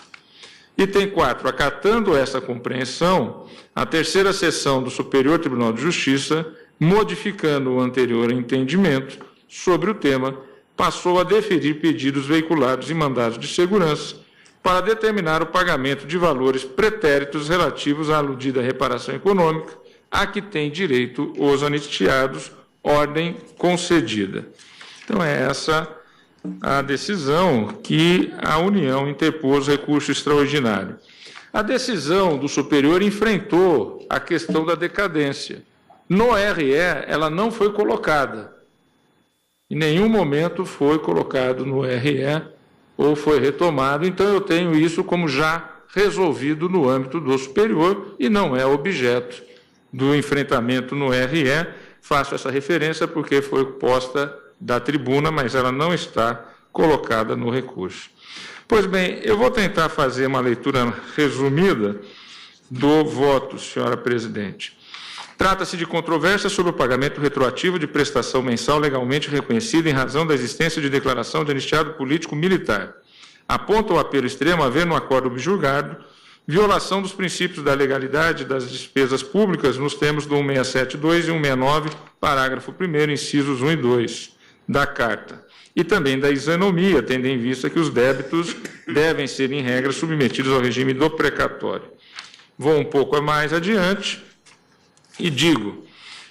Item 4. Acatando essa compreensão, a terceira sessão do Superior Tribunal de Justiça, modificando o anterior entendimento sobre o tema, passou a deferir pedidos veiculados em mandados de segurança para determinar o pagamento de valores pretéritos relativos à aludida reparação econômica a que têm direito os anistiados, ordem concedida. Então, é essa a decisão que a União interpôs recurso extraordinário. A decisão do superior enfrentou a questão da decadência. No RE, ela não foi colocada. Em nenhum momento foi colocado no RE ou foi retomado, então eu tenho isso como já resolvido no âmbito do superior e não é objeto do enfrentamento no RE. Faço essa referência porque foi posta da tribuna, mas ela não está colocada no recurso. Pois bem, eu vou tentar fazer uma leitura resumida do voto, senhora presidente. Trata-se de controvérsia sobre o pagamento retroativo de prestação mensal legalmente reconhecida em razão da existência de declaração de anistiado político-militar. Aponta o apelo extremo haver no acordo objulgado violação dos princípios da legalidade das despesas públicas nos termos do 1672 e 169, parágrafo 1º, incisos 1 e 2 da Carta, e também da isonomia, tendo em vista que os débitos devem ser, em regra, submetidos ao regime do precatório. Vou um pouco mais adiante e digo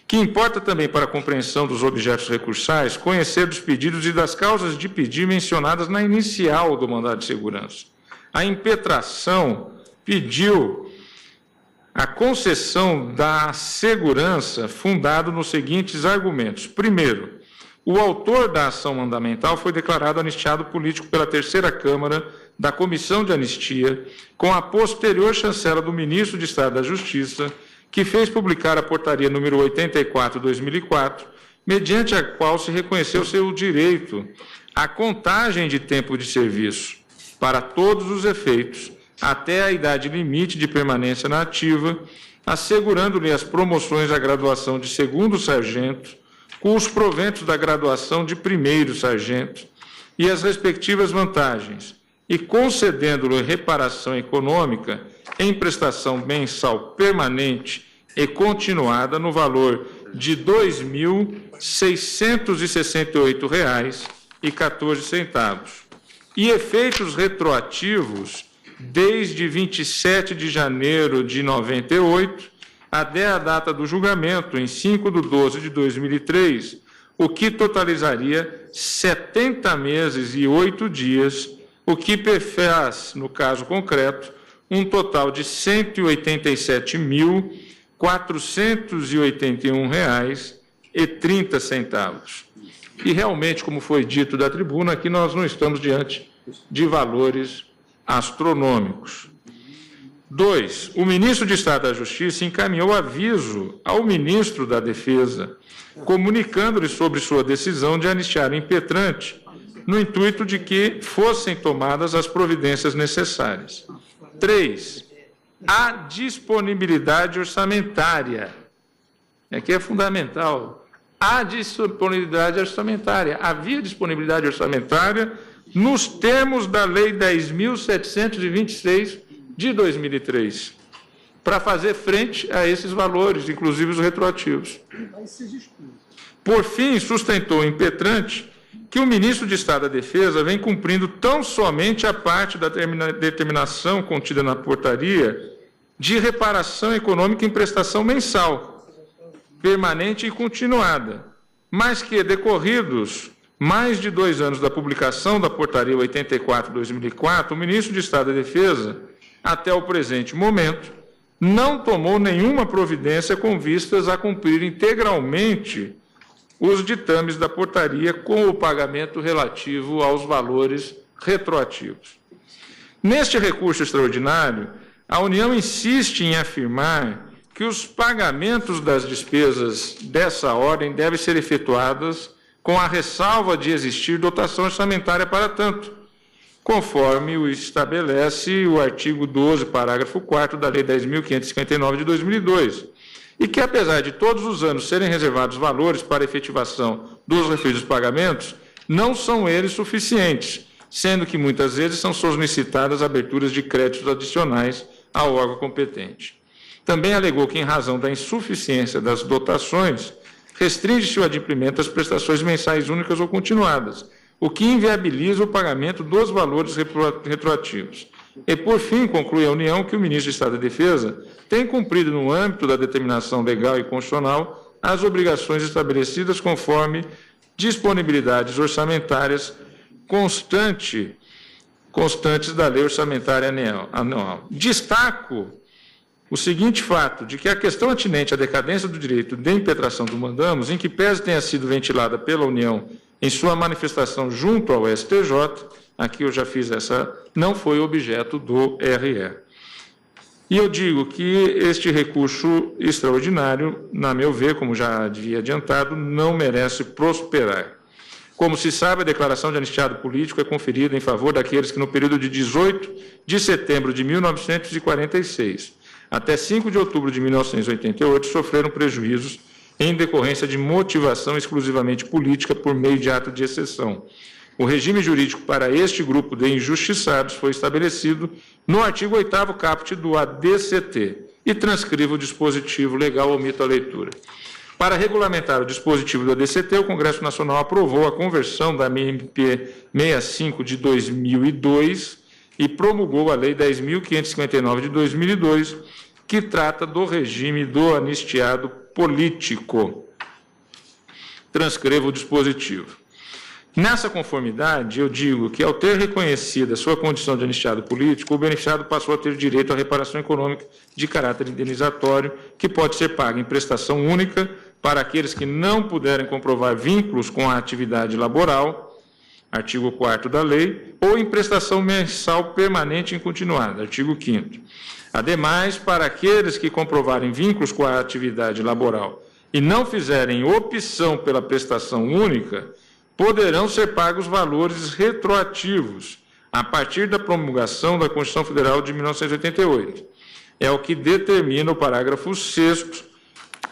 que importa também para a compreensão dos objetos recursais conhecer dos pedidos e das causas de pedir mencionadas na inicial do mandado de segurança. A impetração pediu a concessão da segurança fundado nos seguintes argumentos. Primeiro, o autor da ação mandamental foi declarado anistiado político pela terceira Câmara da Comissão de Anistia, com a posterior chancela do ministro de Estado da Justiça, que fez publicar a portaria número 84/2004, mediante a qual se reconheceu seu direito à contagem de tempo de serviço para todos os efeitos, até a idade limite de permanência na ativa, assegurando-lhe as promoções à graduação de segundo sargento, com os proventos da graduação de primeiro sargento e as respectivas vantagens, e concedendo-lhe reparação econômica em prestação mensal permanente e continuada no valor de R$ 2.668,14, e efeitos retroativos desde 27 de janeiro de 98 até a data do julgamento, em 5/12/2003, o que totalizaria 70 meses e 8 dias, o que faz, no caso concreto, um total de R$ 187.481,30. E realmente, como foi dito da tribuna, aqui nós não estamos diante de valores astronômicos. 2. O ministro de Estado da Justiça encaminhou aviso ao ministro da Defesa, comunicando-lhe sobre sua decisão de anistiar o impetrante, no intuito de que fossem tomadas as providências necessárias. 3. A disponibilidade orçamentária. Aqui é fundamental. A disponibilidade orçamentária. Havia disponibilidade orçamentária nos termos da Lei 10.726 de 2003, para fazer frente a esses valores, inclusive os retroativos. Por fim, sustentou o impetrante que o ministro de Estado da Defesa vem cumprindo tão somente a parte da determinação contida na portaria de reparação econômica em prestação mensal, permanente e continuada, mas que, decorridos mais de 2 anos da publicação da portaria 84/2004, o ministro de Estado da Defesa, até o presente momento, não tomou nenhuma providência com vistas a cumprir integralmente os ditames da portaria com o pagamento relativo aos valores retroativos. Neste recurso extraordinário, a União insiste em afirmar que os pagamentos das despesas dessa ordem devem ser efetuados com a ressalva de existir dotação orçamentária para tanto, conforme o estabelece o artigo 12, parágrafo 4º da Lei 10.559 de 2002, e que, apesar de todos os anos serem reservados valores para efetivação dos referidos pagamentos, não são eles suficientes, sendo que muitas vezes são solicitadas aberturas de créditos adicionais ao órgão competente. Também alegou que, em razão da insuficiência das dotações, restringe-se o adimplemento às prestações mensais únicas ou continuadas, o que inviabiliza o pagamento dos valores retroativos. E, por fim, conclui a União que o ministro de Estado da Defesa tem cumprido, no âmbito da determinação legal e constitucional, as obrigações estabelecidas conforme disponibilidades orçamentárias constantes da Lei Orçamentária Anual. Destaco o seguinte fato, de que a questão atinente à decadência do direito de impetração do mandamus, em que pese tenha sido ventilada pela União em sua manifestação junto ao STJ, aqui eu já fiz essa, não foi objeto do RE. E eu digo que este recurso extraordinário, na meu ver, como já havia adiantado, não merece prosperar. Como se sabe, a declaração de anistiado político é conferida em favor daqueles que, no período de 18 de setembro de 1946 até 5 de outubro de 1988, sofreram prejuízos em decorrência de motivação exclusivamente política por meio de ato de exceção. O regime jurídico para este grupo de injustiçados foi estabelecido no artigo 8º caput do ADCT e transcrevo o dispositivo legal, omito a leitura. Para regulamentar o dispositivo do ADCT, o Congresso Nacional aprovou a conversão da MP 65 de 2002 e promulgou a Lei 10.559 de 2002, que trata do regime do anistiado político. Transcrevo o dispositivo. Nessa conformidade, eu digo que, ao ter reconhecida sua condição de anistiado político, o beneficiado passou a ter direito à reparação econômica de caráter indenizatório, que pode ser paga em prestação única para aqueles que não puderem comprovar vínculos com a atividade laboral, artigo 4º da lei, ou em prestação mensal permanente e continuada, artigo 5º. Ademais, para aqueles que comprovarem vínculos com a atividade laboral e não fizerem opção pela prestação única, poderão ser pagos valores retroativos a partir da promulgação da Constituição Federal de 1988. É o que determina o parágrafo 6º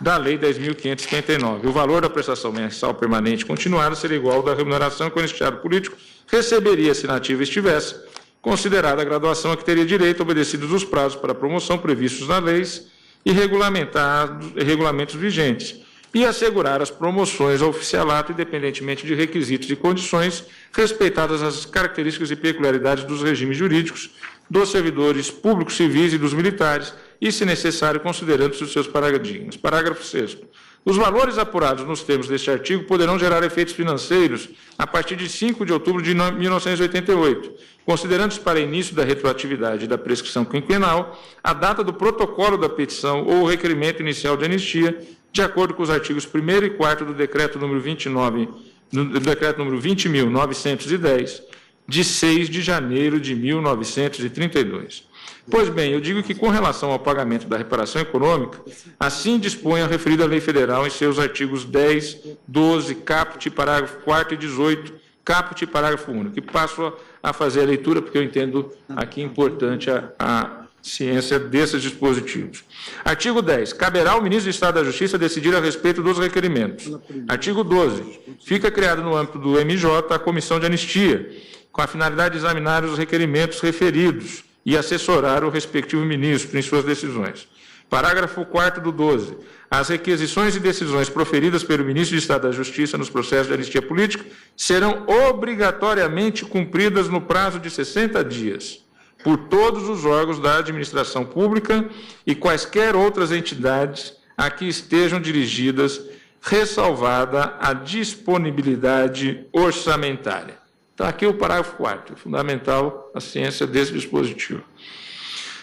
da Lei 10.559. O valor da prestação mensal permanente continuada seria igual ao da remuneração que o anistiado político receberia se na ativa estivesse, considerada a graduação a que teria direito, obedecidos os prazos para promoção previstos nas leis e regulamentos vigentes, e assegurar as promoções ao oficialato, independentemente de requisitos e condições, respeitadas as características e peculiaridades dos regimes jurídicos, dos servidores públicos civis e dos militares, e, se necessário, considerando-se os seus paradigmas. Parágrafo 6º. Os valores apurados nos termos deste artigo poderão gerar efeitos financeiros a partir de 5 de outubro de 1988, considerando-se para início da retroatividade da prescrição quinquenal a data do protocolo da petição ou o requerimento inicial de anistia, de acordo com os artigos 1º e 4º do Decreto número 20.910, de 6 de janeiro de 1932. Pois bem, eu digo que, com relação ao pagamento da reparação econômica, assim dispõe a referida lei federal em seus artigos 10, 12, caput, parágrafo 4º e 18, caput e parágrafo único. E passo a fazer a leitura, porque eu entendo aqui importante a ciência desses dispositivos. Artigo 10. Caberá ao ministro do Estado da Justiça decidir a respeito dos requerimentos. Artigo 12. Fica criado no âmbito do MJ a comissão de anistia, com a finalidade de examinar os requerimentos referidos e assessorar o respectivo ministro em suas decisões. Parágrafo 4º do 12. As requisições e decisões proferidas pelo ministro de Estado da Justiça nos processos de anistia política serão obrigatoriamente cumpridas no prazo de 60 dias por todos os órgãos da administração pública e quaisquer outras entidades a que estejam dirigidas, ressalvada a disponibilidade orçamentária. Está aqui o parágrafo 4º, fundamental a ciência desse dispositivo.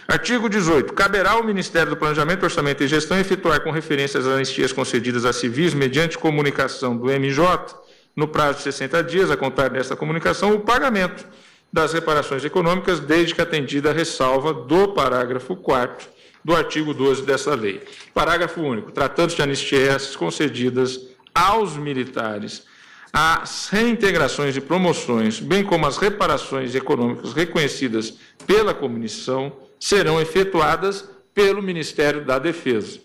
Artigo 18. Caberá ao Ministério do Planejamento, Orçamento e Gestão efetuar com referência às anistias concedidas a civis mediante comunicação do MJ, no prazo de 60 dias, a contar desta comunicação, o pagamento das reparações econômicas, desde que atendida a ressalva do parágrafo 4º do artigo 12 dessa lei. Parágrafo único. Tratando-se de anistias concedidas aos militares, as reintegrações e promoções, bem como as reparações econômicas reconhecidas pela comissão, serão efetuadas pelo Ministério da Defesa,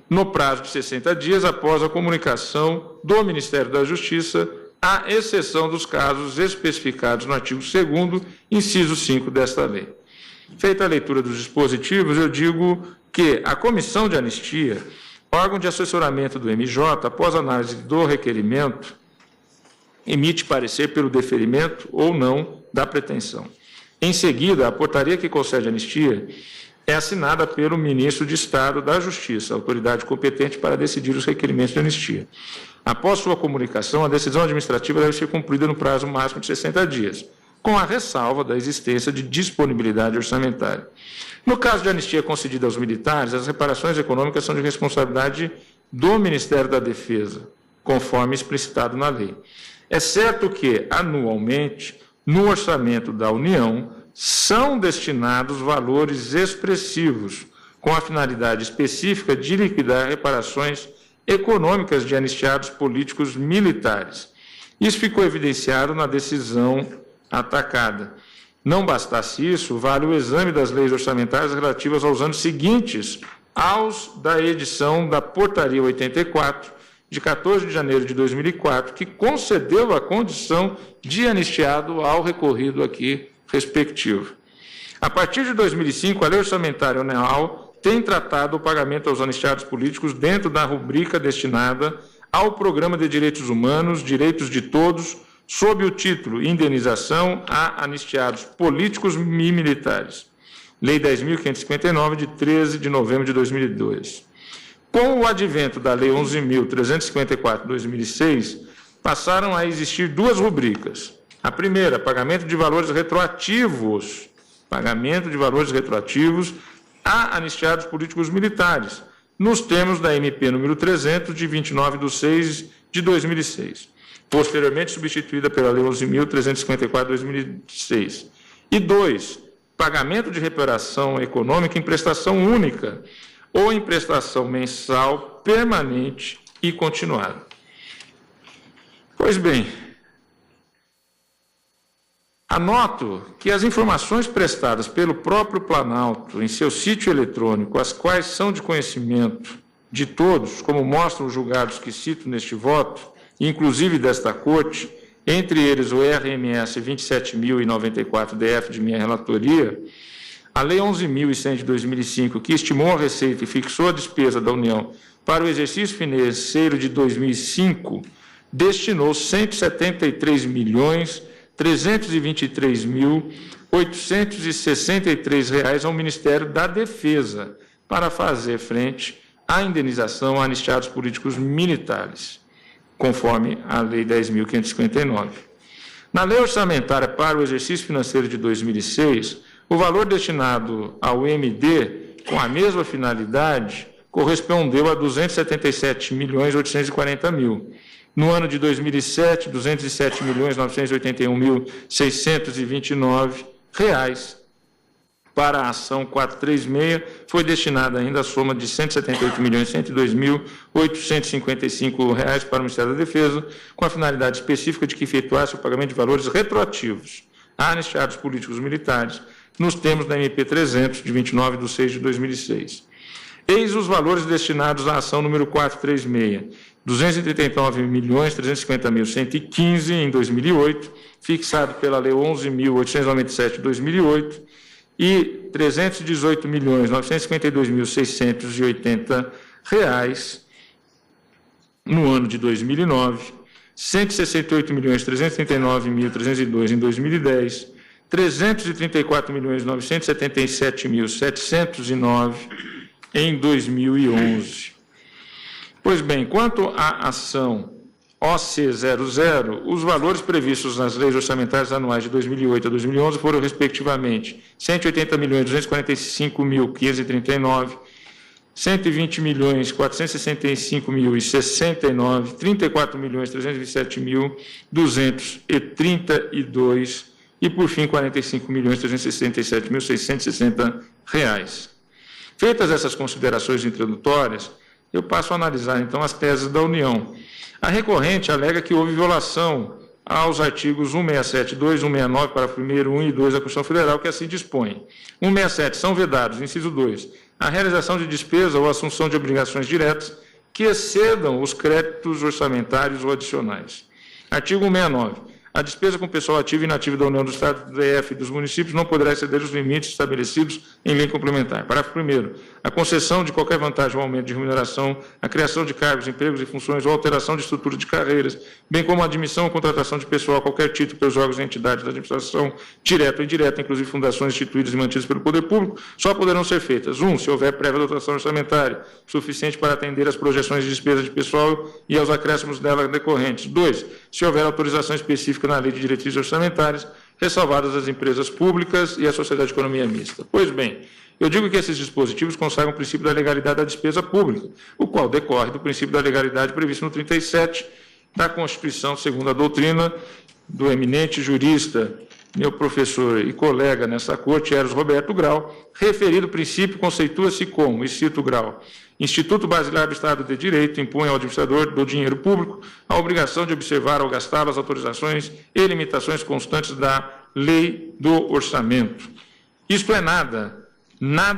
no prazo de 60 dias após a comunicação do Ministério da Justiça, à exceção dos casos especificados no artigo 2º, inciso 5 desta lei. Feita a leitura dos dispositivos, eu digo que a Comissão de Anistia, órgão de assessoramento do MJ, após análise do requerimento, emite parecer pelo deferimento ou não da pretensão. Em seguida, a portaria que concede anistia é assinada pelo Ministro de Estado da Justiça, autoridade competente para decidir os requerimentos de anistia. Após sua comunicação, a decisão administrativa deve ser cumprida no prazo máximo de 60 dias, com a ressalva da existência de disponibilidade orçamentária. No caso de anistia concedida aos militares, as reparações econômicas são de responsabilidade do Ministério da Defesa, conforme explicitado na lei. É certo que, anualmente, no orçamento da União, são destinados valores expressivos, com a finalidade específica de liquidar reparações econômicas de anistiados políticos militares. Isso ficou evidenciado na decisão atacada. Não bastasse isso, vale o exame das leis orçamentárias relativas aos anos seguintes aos da edição da Portaria 84, de 14 de janeiro de 2004, que concedeu a condição de anistiado ao recorrido aqui respectivo. A partir de 2005, a Lei Orçamentária Anual tem tratado o pagamento aos anistiados políticos dentro da rubrica destinada ao Programa de Direitos Humanos, Direitos de Todos, sob o título Indenização a Anistiados Políticos e Militares. Lei 10.559, de 13 de novembro de 2002. Com o advento da Lei 11.354, de 2006, passaram a existir duas rubricas. A primeira, pagamento de valores retroativos a anistiados políticos militares, nos termos da MP número 300, de 29/6 de 2006, posteriormente substituída pela Lei 11.354, de 2006. E 2, pagamento de reparação econômica em prestação única, ou em prestação mensal, permanente e continuada. Pois bem, anoto que as informações prestadas pelo próprio Planalto em seu sítio eletrônico, as quais são de conhecimento de todos, como mostram os julgados que cito neste voto, inclusive desta Corte, entre eles o RMS 27.094-DF de minha relatoria, a Lei 11.100 de 2005, que estimou a receita e fixou a despesa da União para o exercício financeiro de 2005, destinou R$ 173.323.863 ao Ministério da Defesa para fazer frente à indenização a anistiados políticos militares, conforme a Lei 10.559. Na Lei Orçamentária para o exercício financeiro de 2006, o valor destinado ao MD, com a mesma finalidade, correspondeu a R$ 277.840.000. No ano de 2007, R$ 207.981.629. Para a ação 436, foi destinada ainda a soma de R$ 178.102.855 para o Ministério da Defesa, com a finalidade específica de que efetuasse o pagamento de valores retroativos a anistiados políticos militares, nos termos da MP 300, de 29/6 de 2006. Eis os valores destinados à ação número 436, R$ 239.350.115 em 2008, fixado pela Lei 11.897 de 2008, e R$ 318.952.680 no ano de 2009, R$ 168.339.302 em 2010, R$ 334.977.709 em 2011. Pois bem, quanto à ação OC00, os valores previstos nas leis orçamentárias anuais de 2008 a 2011 foram, respectivamente, 180.245.539, 120.465.069, 34.327.232 e, por fim, R$ 45.367.660. Feitas essas considerações introdutórias, eu passo a analisar, então, as teses da União. A recorrente alega que houve violação aos artigos 167.2, 169, parágrafo 1º, 1 e 2 da Constituição Federal, que assim dispõe. 167, são vedados, inciso 2, a realização de despesa ou assunção de obrigações diretas que excedam os créditos orçamentários ou adicionais. Artigo 169. A despesa com pessoal ativo e inativo da União, do Estado, do DF e dos municípios não poderá exceder os limites estabelecidos em lei complementar. Parágrafo 1º. A concessão de qualquer vantagem ou aumento de remuneração, a criação de cargos, empregos e funções ou alteração de estrutura de carreiras, bem como a admissão ou contratação de pessoal a qualquer título pelos órgãos e entidades da administração, direta ou indireta, inclusive fundações instituídas e mantidas pelo poder público, só poderão ser feitas: 1. Se houver prévia dotação orçamentária suficiente para atender às projeções de despesa de pessoal e aos acréscimos dela decorrentes. 2. Se houver autorização específica na Lei de Diretrizes Orçamentárias, ressalvadas as empresas públicas e a sociedade de economia mista. Pois bem, eu digo que esses dispositivos consagram o princípio da legalidade da despesa pública, o qual decorre do princípio da legalidade previsto no 37 da Constituição, segundo a doutrina do eminente jurista, meu professor e colega nessa corte, Eros Roberto Grau. Referido princípio conceitua-se como, e cito Grau, Instituto Basilar do Estado de Direito impõe ao administrador do dinheiro público a obrigação de observar ao gastá-lo as autorizações e limitações constantes da lei do orçamento. Isto é nada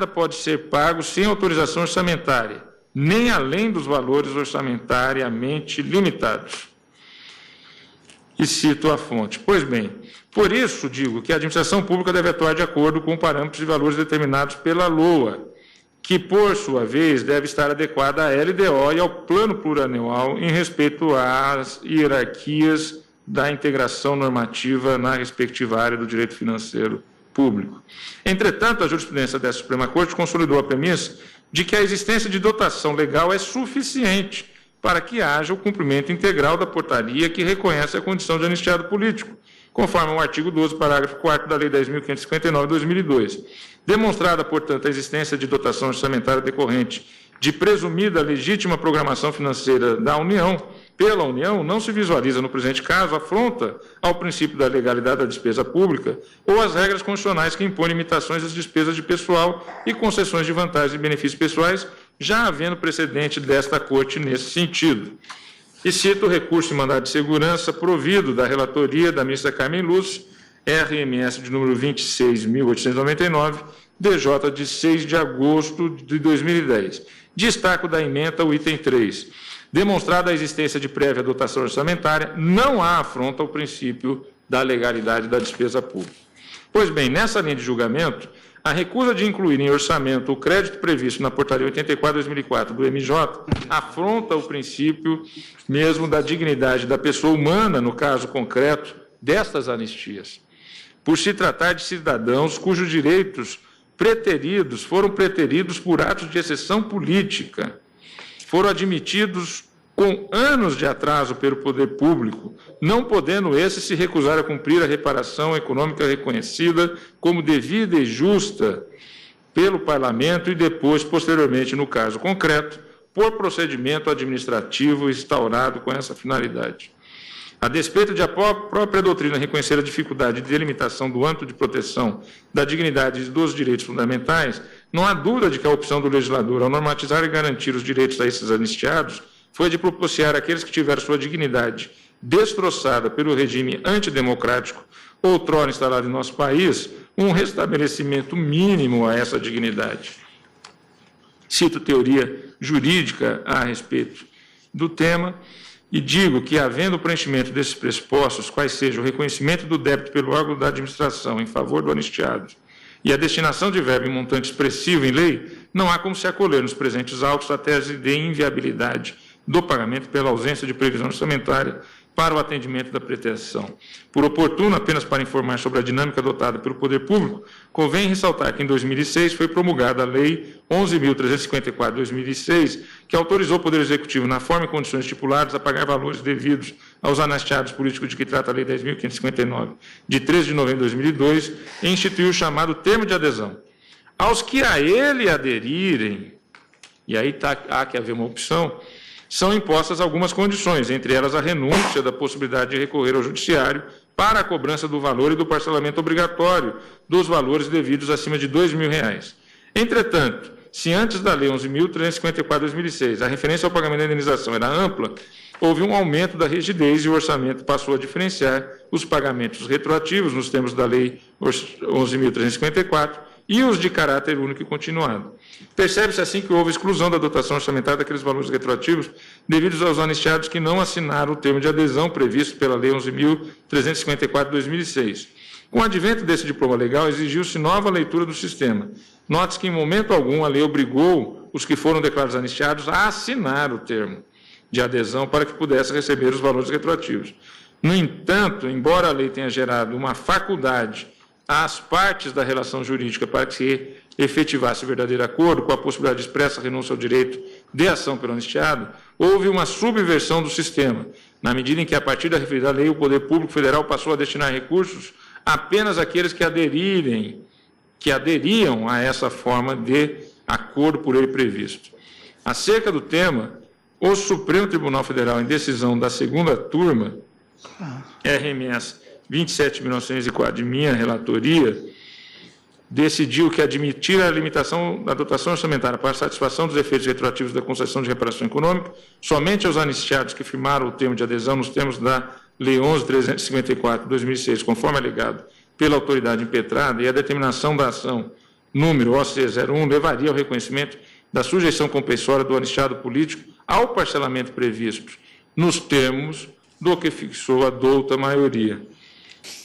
pode ser pago sem autorização orçamentária, nem além dos valores orçamentariamente limitados. E cito a fonte. Pois bem, por isso digo que a administração pública deve atuar de acordo com parâmetros e valores determinados pela LOA, que, por sua vez, deve estar adequada à LDO e ao plano plurianual em respeito às hierarquias da integração normativa na respectiva área do direito financeiro público. Entretanto, a jurisprudência da Suprema Corte consolidou a premissa de que a existência de dotação legal é suficiente para que haja o cumprimento integral da portaria que reconhece a condição de anistiado político, conforme o artigo 12, parágrafo 4º da Lei 10.559, de 2002. Demonstrada, portanto, a existência de dotação orçamentária decorrente de presumida legítima programação financeira da União, pela União, não se visualiza, no presente caso, afronta ao princípio da legalidade da despesa pública ou às regras constitucionais que impõem limitações às despesas de pessoal e concessões de vantagens e benefícios pessoais, já havendo precedente desta Corte nesse sentido. E cito o recurso em mandado de segurança provido da relatoria da ministra Carmen Lúcia, RMS de número 26.899, DJ de 6 de agosto de 2010. Destaco da ementa o item 3. Demonstrada a existência de prévia dotação orçamentária, não há afronta ao princípio da legalidade da despesa pública. Pois bem, nessa linha de julgamento, a recusa de incluir em orçamento o crédito previsto na portaria 84/2004 do MJ afronta o princípio mesmo da dignidade da pessoa humana, no caso concreto destas anistias, por se tratar de cidadãos cujos direitos foram preteridos por atos de exceção política, foram admitidos com anos de atraso pelo poder público, não podendo esse se recusar a cumprir a reparação econômica reconhecida como devida e justa pelo Parlamento e depois, posteriormente, no caso concreto, por procedimento administrativo instaurado com essa finalidade. A despeito de a própria doutrina reconhecer a dificuldade de delimitação do âmbito de proteção da dignidade e dos direitos fundamentais, não há dúvida de que a opção do legislador, ao normatizar e garantir os direitos a esses anistiados, foi de propiciar àqueles que tiveram sua dignidade destroçada pelo regime antidemocrático outrora instalado em nosso país, um restabelecimento mínimo a essa dignidade. Cito teoria jurídica a respeito do tema e digo que, havendo o preenchimento desses pressupostos, quais sejam o reconhecimento do débito pelo órgão da administração em favor do anistiado e a destinação de verba em montante expressivo em lei, não há como se acolher nos presentes autos a tese de inviabilidade do pagamento pela ausência de previsão orçamentária para o atendimento da pretensão. Por oportuno, apenas para informar sobre a dinâmica adotada pelo Poder Público, convém ressaltar que em 2006 foi promulgada a Lei 11.354 de 2006, que autorizou o Poder Executivo, na forma e condições estipuladas, a pagar valores devidos aos anastiados políticos de que trata a Lei 10.559, de 13 de novembro de 2002, e instituiu o chamado termo de adesão. Aos que a ele aderirem, e aí há que haver uma opção, são impostas algumas condições, entre elas a renúncia da possibilidade de recorrer ao Judiciário para a cobrança do valor e do parcelamento obrigatório dos valores devidos acima de R$ 2.000. Entretanto, se antes da Lei 11.354 de 2006 a referência ao pagamento da indenização era ampla, houve um aumento da rigidez e o orçamento passou a diferenciar os pagamentos retroativos nos termos da Lei 11.354 e os de caráter único e continuado. Percebe-se assim que houve exclusão da dotação orçamentária daqueles valores retroativos devidos aos anistiados que não assinaram o termo de adesão previsto pela Lei 11.354 de 2006. Com o advento desse diploma legal, exigiu-se nova leitura do sistema. Note-se que, em momento algum, a lei obrigou os que foram declarados anistiados a assinar o termo de adesão para que pudessem receber os valores retroativos. No entanto, embora a lei tenha gerado uma faculdade às partes da relação jurídica para que se efetivasse o verdadeiro acordo, com a possibilidade de expressa renúncia ao direito de ação pelo anistiado, houve uma subversão do sistema, na medida em que, a partir da referida lei, o Poder Público Federal passou a destinar recursos apenas àqueles que aderiam a essa forma de acordo por ele previsto. Acerca do tema, o Supremo Tribunal Federal, em decisão da segunda turma, RMS 27.904, de minha relatoria, decidiu que admitir a limitação da dotação orçamentária para a satisfação dos efeitos retroativos da concessão de reparação econômica somente aos anistiados que firmaram o termo de adesão nos termos da Lei 11.354, de 2006, conforme alegado pela autoridade impetrada, e a determinação da ação número OC01 levaria ao reconhecimento da sujeição compensória do anistiado político ao parcelamento previsto nos termos do que fixou a douta maioria.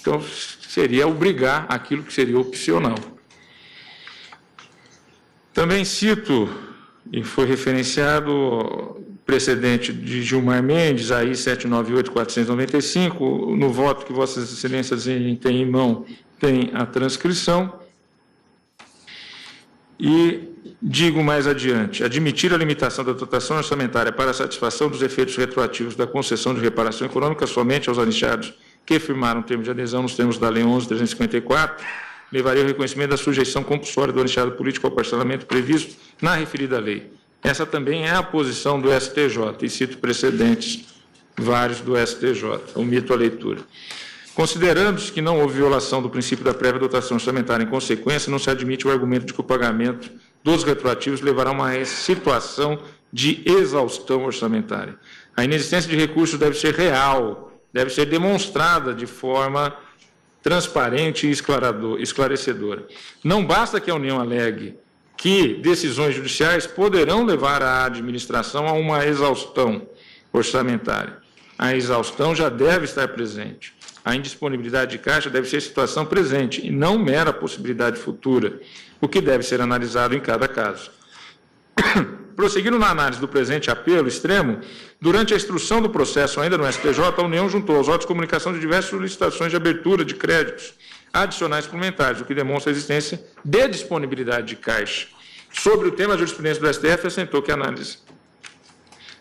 Então, seria obrigar aquilo que seria opcional. Também cito, e foi referenciado, precedente de Gilmar Mendes, aí 798.495, no voto que Vossas Excelências têm em mão, tem a transcrição. E digo mais adiante, admitir a limitação da dotação orçamentária para a satisfação dos efeitos retroativos da concessão de reparação econômica somente aos anistiados que firmaram o termo de adesão nos termos da Lei 11.354, levaria ao reconhecimento da sujeição compulsória do anistiado político ao parcelamento previsto na referida lei. Essa também é a posição do STJ, e cito precedentes vários do STJ, omito a leitura. Considerando-se que não houve violação do princípio da prévia dotação orçamentária em consequência, não se admite o argumento de que o pagamento dos retroativos levará a uma situação de exaustão orçamentária. A inexistência de recursos deve ser real, deve ser demonstrada de forma transparente e esclarecedora. Não basta que a União alegue que decisões judiciais poderão levar a administração a uma exaustão orçamentária. A exaustão já deve estar presente. A indisponibilidade de caixa deve ser situação presente e não mera possibilidade futura, o que deve ser analisado em cada caso. Prosseguindo na análise do presente apelo extremo, durante a instrução do processo ainda no STJ, a União juntou aos autos de comunicação de diversas solicitações de abertura de créditos adicionais suplementares, o que demonstra a existência de disponibilidade de caixa. Sobre o tema, a jurisprudência do STF assentou que a análise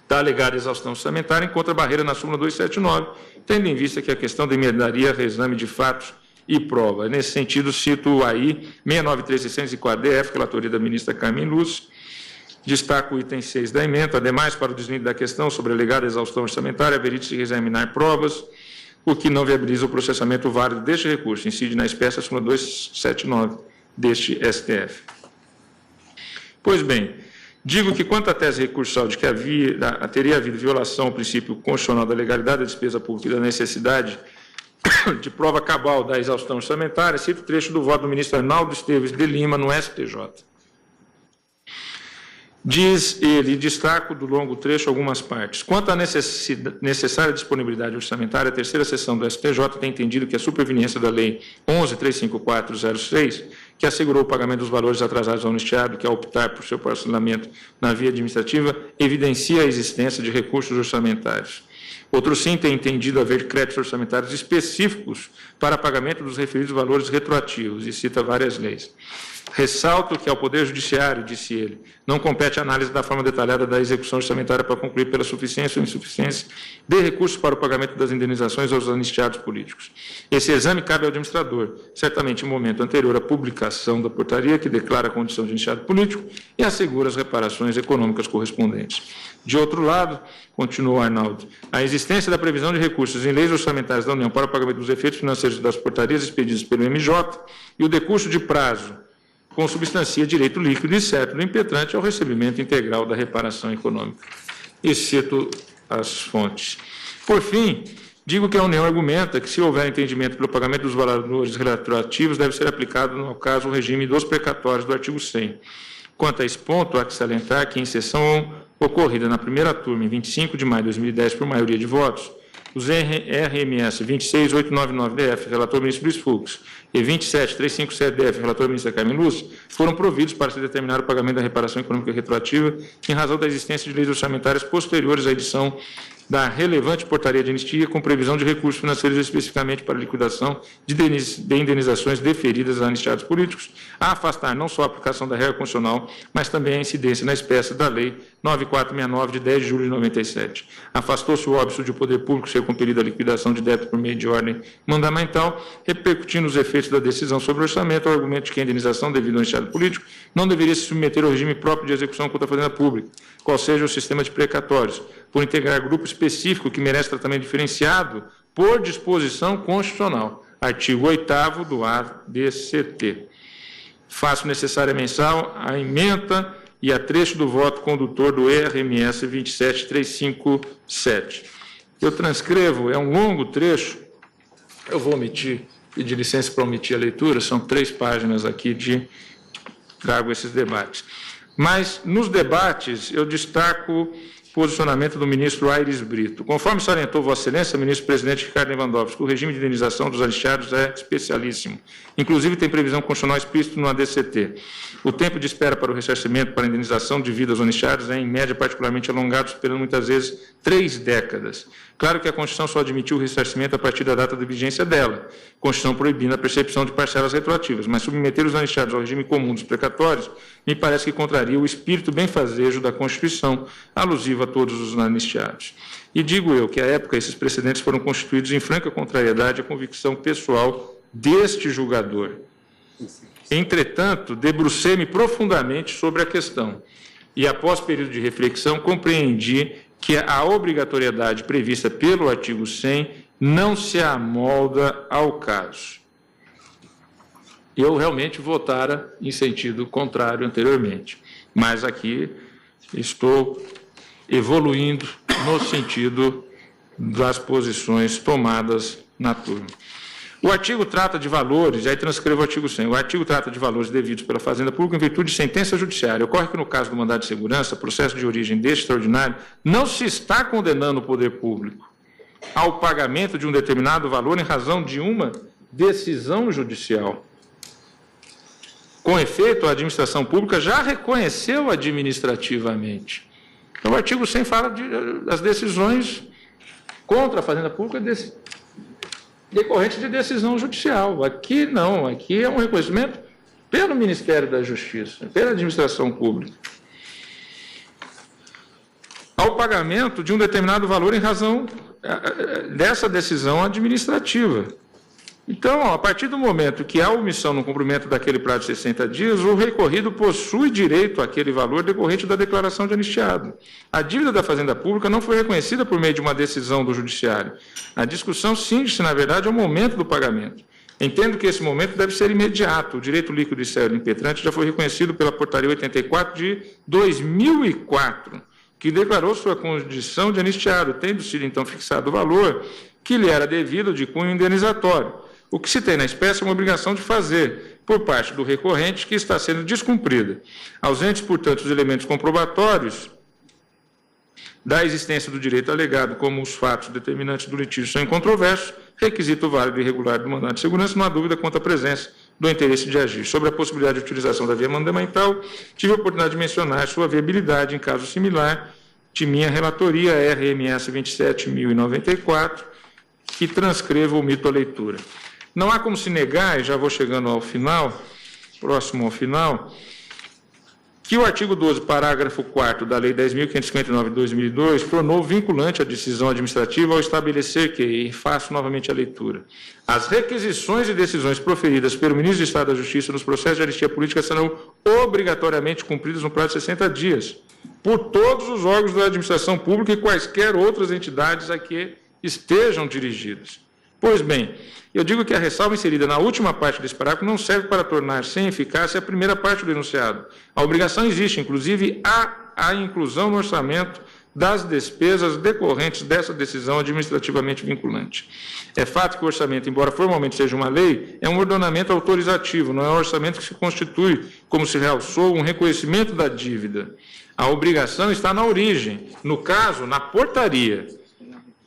da alegada exaustão orçamentária encontra barreira na súmula 279, tendo em vista que a questão demandaria reexame de fatos e prova. Nesse sentido, cito aí 693.604-DF, relatoria da ministra Carmen Lúcia. Destaco o item 6 da ementa. Ademais, para o desvio da questão sobre a alegada exaustão orçamentária, haveria-se reexaminar provas, o que não viabiliza o processamento válido deste recurso. Incide na espécie a súmula 279 deste STF. Pois bem, digo que, quanto à tese recursal de que teria havido violação ao princípio constitucional da legalidade da despesa pública e da necessidade de prova cabal da exaustão orçamentária, cito o trecho do voto do ministro Arnaldo Esteves de Lima, no STJ. Diz ele, destaco do longo trecho algumas partes. Quanto à necessária disponibilidade orçamentária, a terceira seção do STJ tem entendido que a superveniência da Lei 11.354/06, que assegurou o pagamento dos valores atrasados ao anistiado, que ao optar por seu parcelamento na via administrativa, evidencia a existência de recursos orçamentários. Outro sim tem entendido haver créditos orçamentários específicos para pagamento dos referidos valores retroativos, e cita várias leis. Ressalto que ao Poder Judiciário, disse ele, não compete a análise da forma detalhada da execução orçamentária para concluir pela suficiência ou insuficiência de recursos para o pagamento das indenizações aos anistiados políticos. Esse exame cabe ao administrador, certamente em momento anterior à publicação da portaria que declara a condição de anistiado político e assegura as reparações econômicas correspondentes. De outro lado, continuou Arnaldo, a existência da previsão de recursos em leis orçamentárias da União para o pagamento dos efeitos financeiros das portarias expedidas pelo MJ e o decurso de prazo consubstancia direito líquido e certo do impetrante ao recebimento integral da reparação econômica. E cito as fontes. Por fim, digo que a União argumenta que, se houver entendimento pelo pagamento dos valores retroativos, deve ser aplicado, no caso, o regime dos precatórios do artigo 100. Quanto a esse ponto, há que salientar que, em sessão ocorrida na primeira turma, em 25 de maio de 2010, por maioria de votos, os RMS 26899-DF, relator ministro Luiz Fux, e 27357-DF, relator ministra Carmen Lúcia, foram providos para se determinar o pagamento da reparação econômica retroativa em razão da existência de leis orçamentárias posteriores à edição da relevante portaria de anistia, com previsão de recursos financeiros especificamente para liquidação de indenizações deferidas a anistiados políticos, a afastar não só a aplicação da regra constitucional, mas também a incidência na espécie da Lei 9469, de 10 de julho de 97. Afastou-se o óbito de o poder público ser compelido à liquidação de débito por meio de ordem mandamental, repercutindo os efeitos da decisão sobre o orçamento, o argumento de que a indenização devida ao anistiado político não deveria se submeter ao regime próprio de execução contra a Fazenda Pública, qual seja o sistema de precatórios, por integrar grupo específico que merece tratamento diferenciado por disposição constitucional. Artigo 8º do ADCT. Faço necessária menção à ementa e a trecho do voto condutor do RMS 27357. Eu transcrevo, é um longo trecho, eu vou omitir, pedir licença para omitir a leitura, são 3 páginas aqui de trago esses debates. Mas, nos debates, eu destaco posicionamento do ministro Aires Brito. Conforme salientou Vossa Excelência, ministro-presidente Ricardo Lewandowski, o regime de indenização dos anistiados é especialíssimo. Inclusive, tem previsão constitucional explícita no ADCT. O tempo de espera para o ressarcimento para a indenização de vida aos anistiados é, em média, particularmente alongado, superando muitas vezes 3 décadas. Claro que a Constituição só admitiu o ressarcimento a partir da data de vigência dela, Constituição proibindo a percepção de parcelas retroativas, mas submeter os anistiados ao regime comum dos precatórios me parece que contraria o espírito benfazejo da Constituição, alusivo a todos os anistiados. E digo eu que, à época, esses precedentes foram constituídos em franca contrariedade à convicção pessoal deste julgador. Entretanto, debrucei-me profundamente sobre a questão e, após período de reflexão, compreendi que a obrigatoriedade prevista pelo artigo 100 não se amolda ao caso. Eu realmente votara em sentido contrário anteriormente, mas aqui estou evoluindo no sentido das posições tomadas na turma. O artigo trata de valores, e aí transcrevo o artigo 100, o artigo trata de valores devidos pela Fazenda Pública em virtude de sentença judiciária. Ocorre que, no caso do mandado de segurança, processo de origem deste extraordinário, não se está condenando o poder público ao pagamento de um determinado valor em razão de uma decisão judicial. Com efeito, a administração pública já reconheceu administrativamente. Então, o artigo 100 fala das decisões contra a Fazenda Pública decorrentes de decisão judicial. Aqui não, aqui é um reconhecimento pelo Ministério da Justiça, pela administração pública, ao pagamento de um determinado valor em razão dessa decisão administrativa. Então, a partir do momento que há omissão no cumprimento daquele prazo de 60 dias, o recorrido possui direito àquele valor decorrente da declaração de anistiado. A dívida da Fazenda Pública não foi reconhecida por meio de uma decisão do Judiciário. A discussão cinge-se, na verdade, ao momento do pagamento. Entendo que esse momento deve ser imediato. O direito líquido e certo impetrante já foi reconhecido pela Portaria 84 de 2004, que declarou sua condição de anistiado, tendo sido, então, fixado o valor que lhe era devido de cunho indenizatório. O que se tem na espécie é uma obrigação de fazer, por parte do recorrente, que está sendo descumprida. Ausentes, portanto, os elementos comprobatórios da existência do direito alegado, como os fatos determinantes do litígio são incontroversos, requisito válido e regular do mandado de segurança, não há dúvida quanto à presença do interesse de agir. Sobre a possibilidade de utilização da via mandamental, tive a oportunidade de mencionar sua viabilidade em caso similar, de minha relatoria, RMS 27.094, que transcrevo ou omito a leitura. Não há como se negar, e já vou chegando ao final, próximo ao final, que o artigo 12, parágrafo 4º da Lei 10.559 de 2002 tornou vinculante a decisão administrativa ao estabelecer que, e faço novamente a leitura, as requisições e decisões proferidas pelo ministro de Estado da Justiça nos processos de anistia política serão obrigatoriamente cumpridas no prazo de 60 dias por todos os órgãos da administração pública e quaisquer outras entidades a que estejam dirigidas. Pois bem, eu digo que a ressalva inserida na última parte desse parágrafo não serve para tornar sem eficácia a primeira parte do enunciado. A obrigação existe, inclusive, a inclusão no orçamento das despesas decorrentes dessa decisão administrativamente vinculante. É fato que o orçamento, embora formalmente seja uma lei, é um ordenamento autorizativo, não é um orçamento que se constitui, como se realçou, um reconhecimento da dívida. A obrigação está na origem, no caso, na portaria.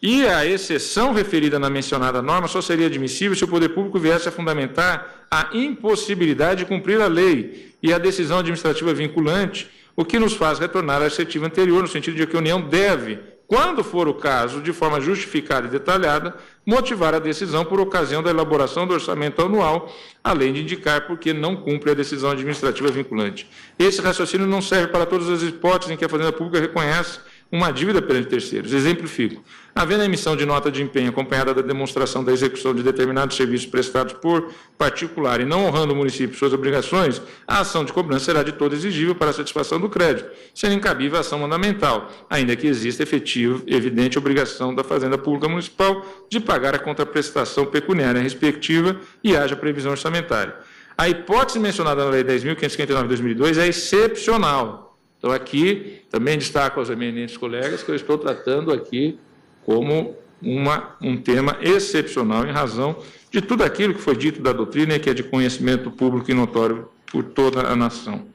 E a exceção referida na mencionada norma só seria admissível se o poder público viesse a fundamentar a impossibilidade de cumprir a lei e a decisão administrativa vinculante, o que nos faz retornar à assertiva anterior, no sentido de que a União deve, quando for o caso, de forma justificada e detalhada, motivar a decisão por ocasião da elaboração do orçamento anual, além de indicar por que não cumpre a decisão administrativa vinculante. Esse raciocínio não serve para todas as hipóteses em que a Fazenda Pública reconhece uma dívida perante terceiros. Exemplifico. Havendo a emissão de nota de empenho acompanhada da demonstração da execução de determinados serviços prestados por particular e não honrando o município suas obrigações, a ação de cobrança será de todo exigível para a satisfação do crédito, sendo incabível a ação mandamental, ainda que exista efetiva, evidente obrigação da Fazenda Pública Municipal de pagar a contraprestação pecuniária respectiva e haja previsão orçamentária. A hipótese mencionada na Lei 10.559 de 2002 é excepcional. Então, aqui, também destaco aos eminentes colegas que eu estou tratando aqui como um tema excepcional em razão de tudo aquilo que foi dito da doutrina e que é de conhecimento público e notório por toda a nação.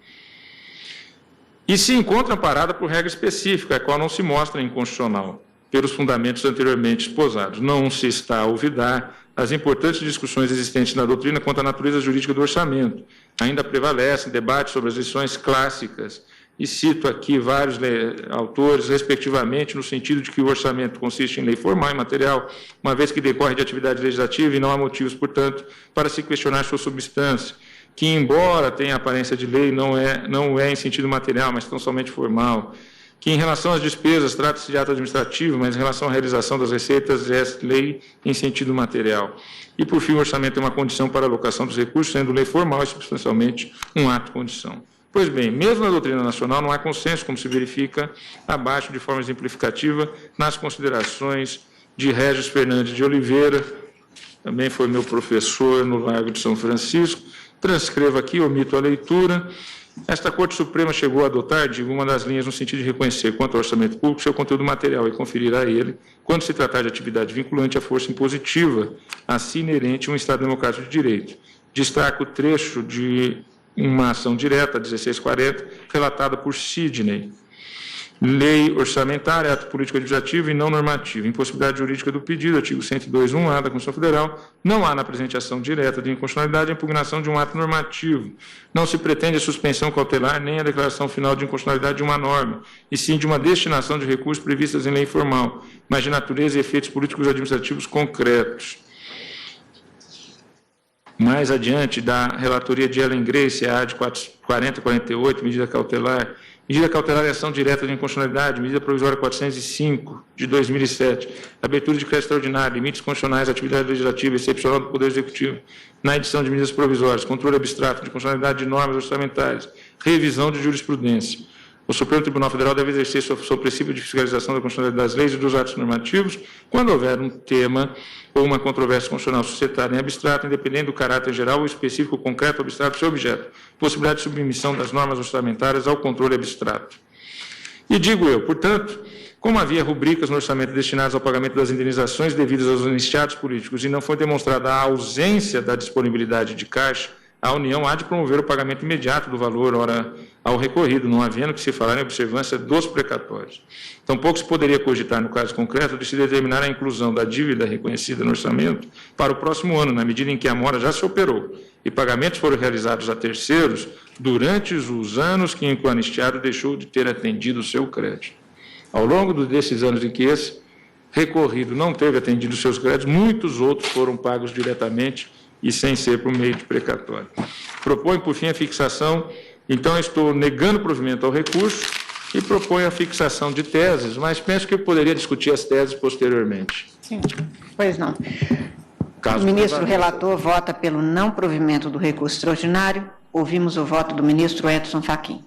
E se encontra amparada por regra específica, a qual não se mostra inconstitucional, pelos fundamentos anteriormente esposados. Não se está a olvidar as importantes discussões existentes na doutrina quanto à natureza jurídica do orçamento. Ainda prevalecem debates sobre as lições clássicas, e cito aqui vários autores, respectivamente, no sentido de que o orçamento consiste em lei formal e material, uma vez que decorre de atividade legislativa e não há motivos, portanto, para se questionar sua substância, que, embora tenha aparência de lei, não é em sentido material, mas tão somente formal, que, em relação às despesas, trata-se de ato administrativo, mas em relação à realização das receitas, é lei em sentido material. E, por fim, o orçamento é uma condição para a alocação dos recursos, sendo lei formal e, substancialmente, um ato-condição. Pois bem, mesmo na doutrina nacional não há consenso, como se verifica abaixo de forma exemplificativa nas considerações de Régis Fernandes de Oliveira, também foi meu professor no Largo de São Francisco. Transcrevo aqui, omito a leitura. Esta Corte Suprema chegou a adotar, digo, uma das linhas no sentido de reconhecer, quanto ao orçamento público, seu conteúdo material e conferir a ele, quando se tratar de atividade vinculante, a força impositiva, assim inerente a um Estado democrático de direito. Destaco o trecho de uma ação direta, 1640, relatada por Sidney. Lei orçamentária, ato político administrativo e não normativo. Impossibilidade jurídica do pedido, artigo 102.1a da Constituição Federal. Não há na presente ação direta de inconstitucionalidade a impugnação de um ato normativo. Não se pretende a suspensão cautelar nem a declaração final de inconstitucionalidade de uma norma, e sim de uma destinação de recursos previstas em lei formal, mas de natureza e efeitos políticos administrativos concretos. Mais adiante, da relatoria de Ellen Grace, a AD 4048, medida cautelar em ação direta de inconstitucionalidade, medida provisória 405, de 2007, abertura de crédito extraordinário, limites constitucionais, atividade legislativa excepcional do Poder Executivo, na edição de medidas provisórias, controle abstrato de constitucionalidade de normas orçamentárias, revisão de jurisprudência. O Supremo Tribunal Federal deve exercer seu princípio de fiscalização da constitucionalidade das leis e dos atos normativos quando houver um tema ou uma controvérsia constitucional suscitada em abstrato, independente do caráter geral ou específico, concreto ou abstrato do seu objeto, possibilidade de submissão das normas orçamentárias ao controle abstrato. E digo eu, portanto, como havia rubricas no orçamento destinadas ao pagamento das indenizações devidas aos iniciados políticos e não foi demonstrada a ausência da disponibilidade de caixa, a União há de promover o pagamento imediato do valor ao recorrido, não havendo que se falar em observância dos precatórios. Tampouco se poderia cogitar, no caso concreto, de se determinar a inclusão da dívida reconhecida no orçamento para o próximo ano, na medida em que a mora já se operou e pagamentos foram realizados a terceiros durante os anos que o anistiado deixou de ter atendido o seu crédito. Ao longo desses anos em que esse recorrido não teve atendido os seus créditos, muitos outros foram pagos diretamente e sem ser por meio de precatório. Propõe, por fim, a fixação, então estou negando provimento ao recurso e proponho a fixação de teses, mas penso que eu poderia discutir as teses posteriormente. Sim, pois não. Caso O ministro prevaleça. relator vota pelo não provimento do recurso extraordinário. Ouvimos o voto do ministro Edson Fachin.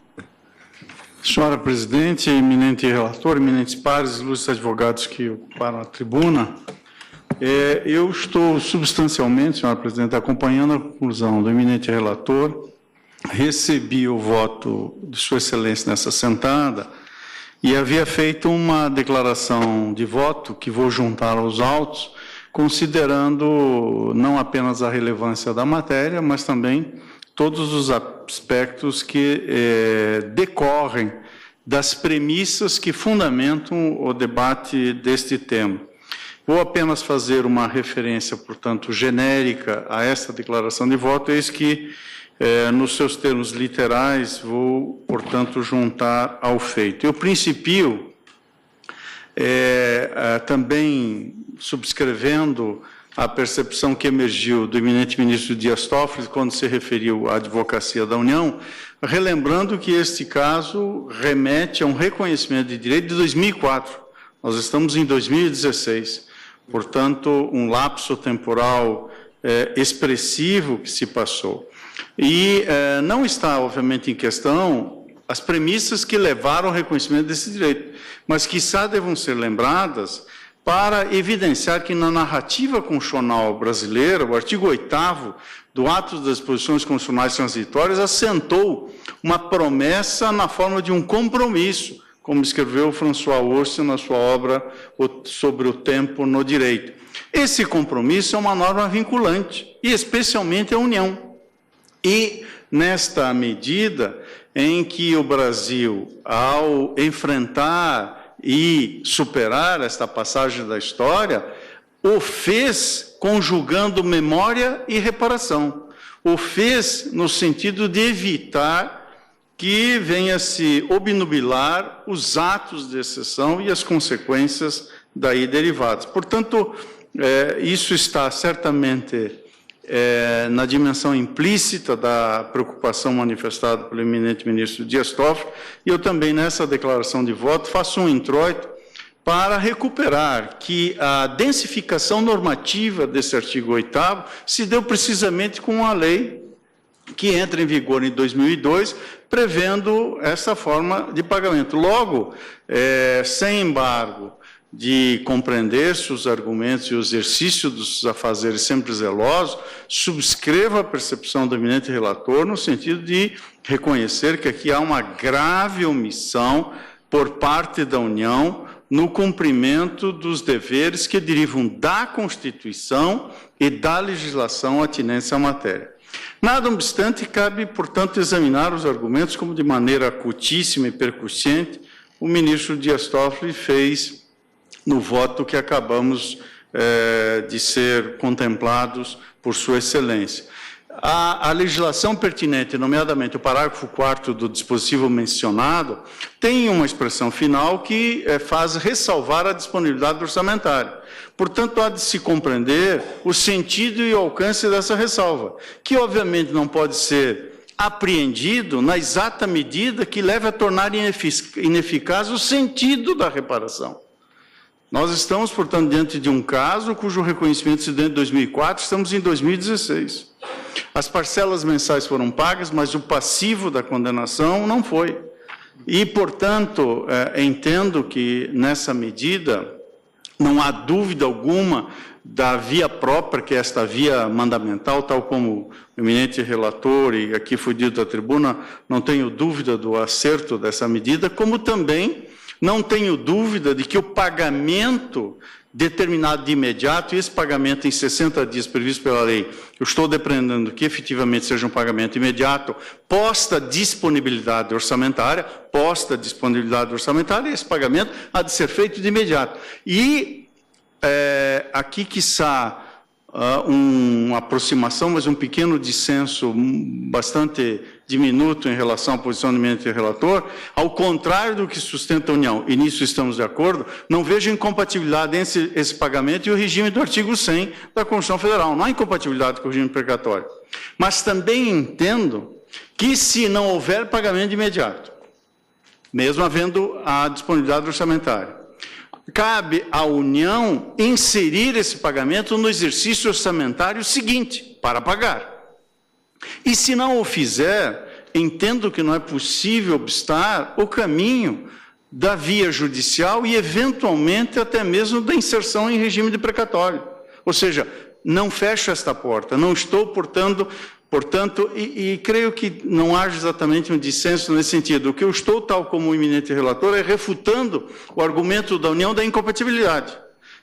Senhora presidente, eminente relator, eminentes pares, ilustres advogados que ocuparam a tribuna, eu estou substancialmente, senhora presidente, acompanhando a conclusão do eminente relator, recebi o voto de Sua Excelência nessa sentada e havia feito uma declaração de voto que vou juntar aos autos, considerando não apenas a relevância da matéria, mas também todos os aspectos que decorrem das premissas que fundamentam o debate deste tema. Vou apenas fazer uma referência, portanto, genérica a esta declaração de voto, eis que, nos seus termos literais, vou, portanto, juntar ao feito. Eu principio também subscrevendo a percepção que emergiu do eminente ministro Dias Toffoli quando se referiu à advocacia da União, relembrando que este caso remete a um reconhecimento de direito de 2004. Nós estamos em 2016, portanto, um lapso temporal expressivo que se passou. E não está, obviamente, em questão as premissas que levaram ao reconhecimento desse direito, mas quiçá devam ser lembradas para evidenciar que na narrativa constitucional brasileira, o artigo 8º do Ato das Disposições Constitucionais Transitórias assentou uma promessa na forma de um compromisso, como escreveu François Orsi na sua obra sobre o tempo no direito. Esse compromisso é uma norma vinculante, e especialmente a União. E, nesta medida em que o Brasil, ao enfrentar e superar esta passagem da história, o fez conjugando memória e reparação. O fez no sentido de evitar que venha se obnubilar os atos de exceção e as consequências daí derivadas. Portanto, isso está certamente na dimensão implícita da preocupação manifestada pelo eminente ministro Dias Toffoli, e eu também, nessa declaração de voto, faço um introito para recuperar que a densificação normativa desse artigo 8º se deu precisamente com a lei que entra em vigor em 2002, prevendo essa forma de pagamento. Logo, sem embargo de compreender-se os argumentos e o exercício dos afazeres sempre zelosos, subscrevo a percepção do eminente relator no sentido de reconhecer que aqui há uma grave omissão por parte da União no cumprimento dos deveres que derivam da Constituição e da legislação atinentes à matéria. Nada obstante, cabe, portanto, examinar os argumentos como, de maneira acutíssima e percussiente, o ministro Dias Toffoli fez no voto que acabamos de ser contemplados por Sua Excelência. A legislação pertinente, nomeadamente o parágrafo 4º do dispositivo mencionado, tem uma expressão final que faz ressalvar a disponibilidade orçamentária. Portanto, há de se compreender o sentido e o alcance dessa ressalva, que obviamente não pode ser apreendido na exata medida que leve a tornar ineficaz o sentido da reparação. Nós estamos, portanto, diante de um caso cujo reconhecimento se deu em 2004, estamos em 2016. As parcelas mensais foram pagas, mas o passivo da condenação não foi. E, portanto, entendo que, nessa medida, não há dúvida alguma da via própria, que é esta via mandamental, tal como o eminente relator, e aqui foi dito da tribuna, não tenho dúvida do acerto dessa medida, como também não tenho dúvida de que o pagamento determinado de imediato, e esse pagamento em 60 dias previsto pela lei, eu estou dependendo que efetivamente seja um pagamento imediato, posta disponibilidade orçamentária, esse pagamento há de ser feito de imediato. E aqui, quiçá, uma aproximação, mas um pequeno dissenso bastante diminuto em relação à posição do eminente relator, ao contrário do que sustenta a União, e nisso estamos de acordo, não vejo incompatibilidade entre esse pagamento e o regime do artigo 100 da Constituição Federal. Não há incompatibilidade com o regime precatório. Mas também entendo que, se não houver pagamento imediato, mesmo havendo a disponibilidade orçamentária, cabe à União inserir esse pagamento no exercício orçamentário seguinte, para pagar. E se não o fizer, entendo que não é possível obstar o caminho da via judicial e, eventualmente, até mesmo da inserção em regime de precatório. Ou seja, não fecho esta porta, não estou, portanto, e creio que não haja exatamente um dissenso nesse sentido. O que eu estou, tal como o eminente relator, é refutando o argumento da União da incompatibilidade.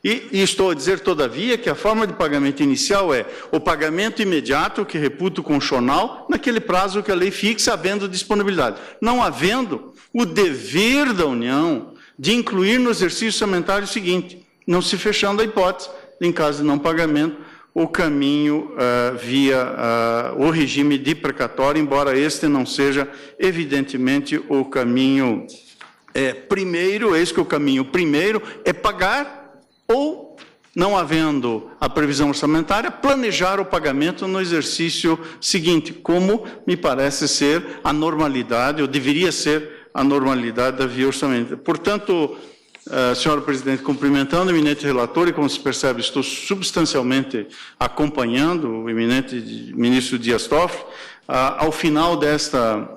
E estou a dizer, todavia, que a forma de pagamento inicial é o pagamento imediato, que reputo constitucional, naquele prazo que a lei fixa, havendo disponibilidade. Não havendo o dever da União de incluir no exercício orçamentário seguinte, não se fechando a hipótese, em caso de não pagamento, o caminho via o regime de precatório, embora este não seja, evidentemente, o caminho primeiro, eis que o caminho primeiro é pagar, ou, não havendo a previsão orçamentária, planejar o pagamento no exercício seguinte, como me parece ser a normalidade, ou deveria ser a normalidade da via orçamentária. Portanto, senhora presidente, cumprimentando o eminente relator, e como se percebe, estou substancialmente acompanhando o eminente ministro Dias Toffoli, ao final desta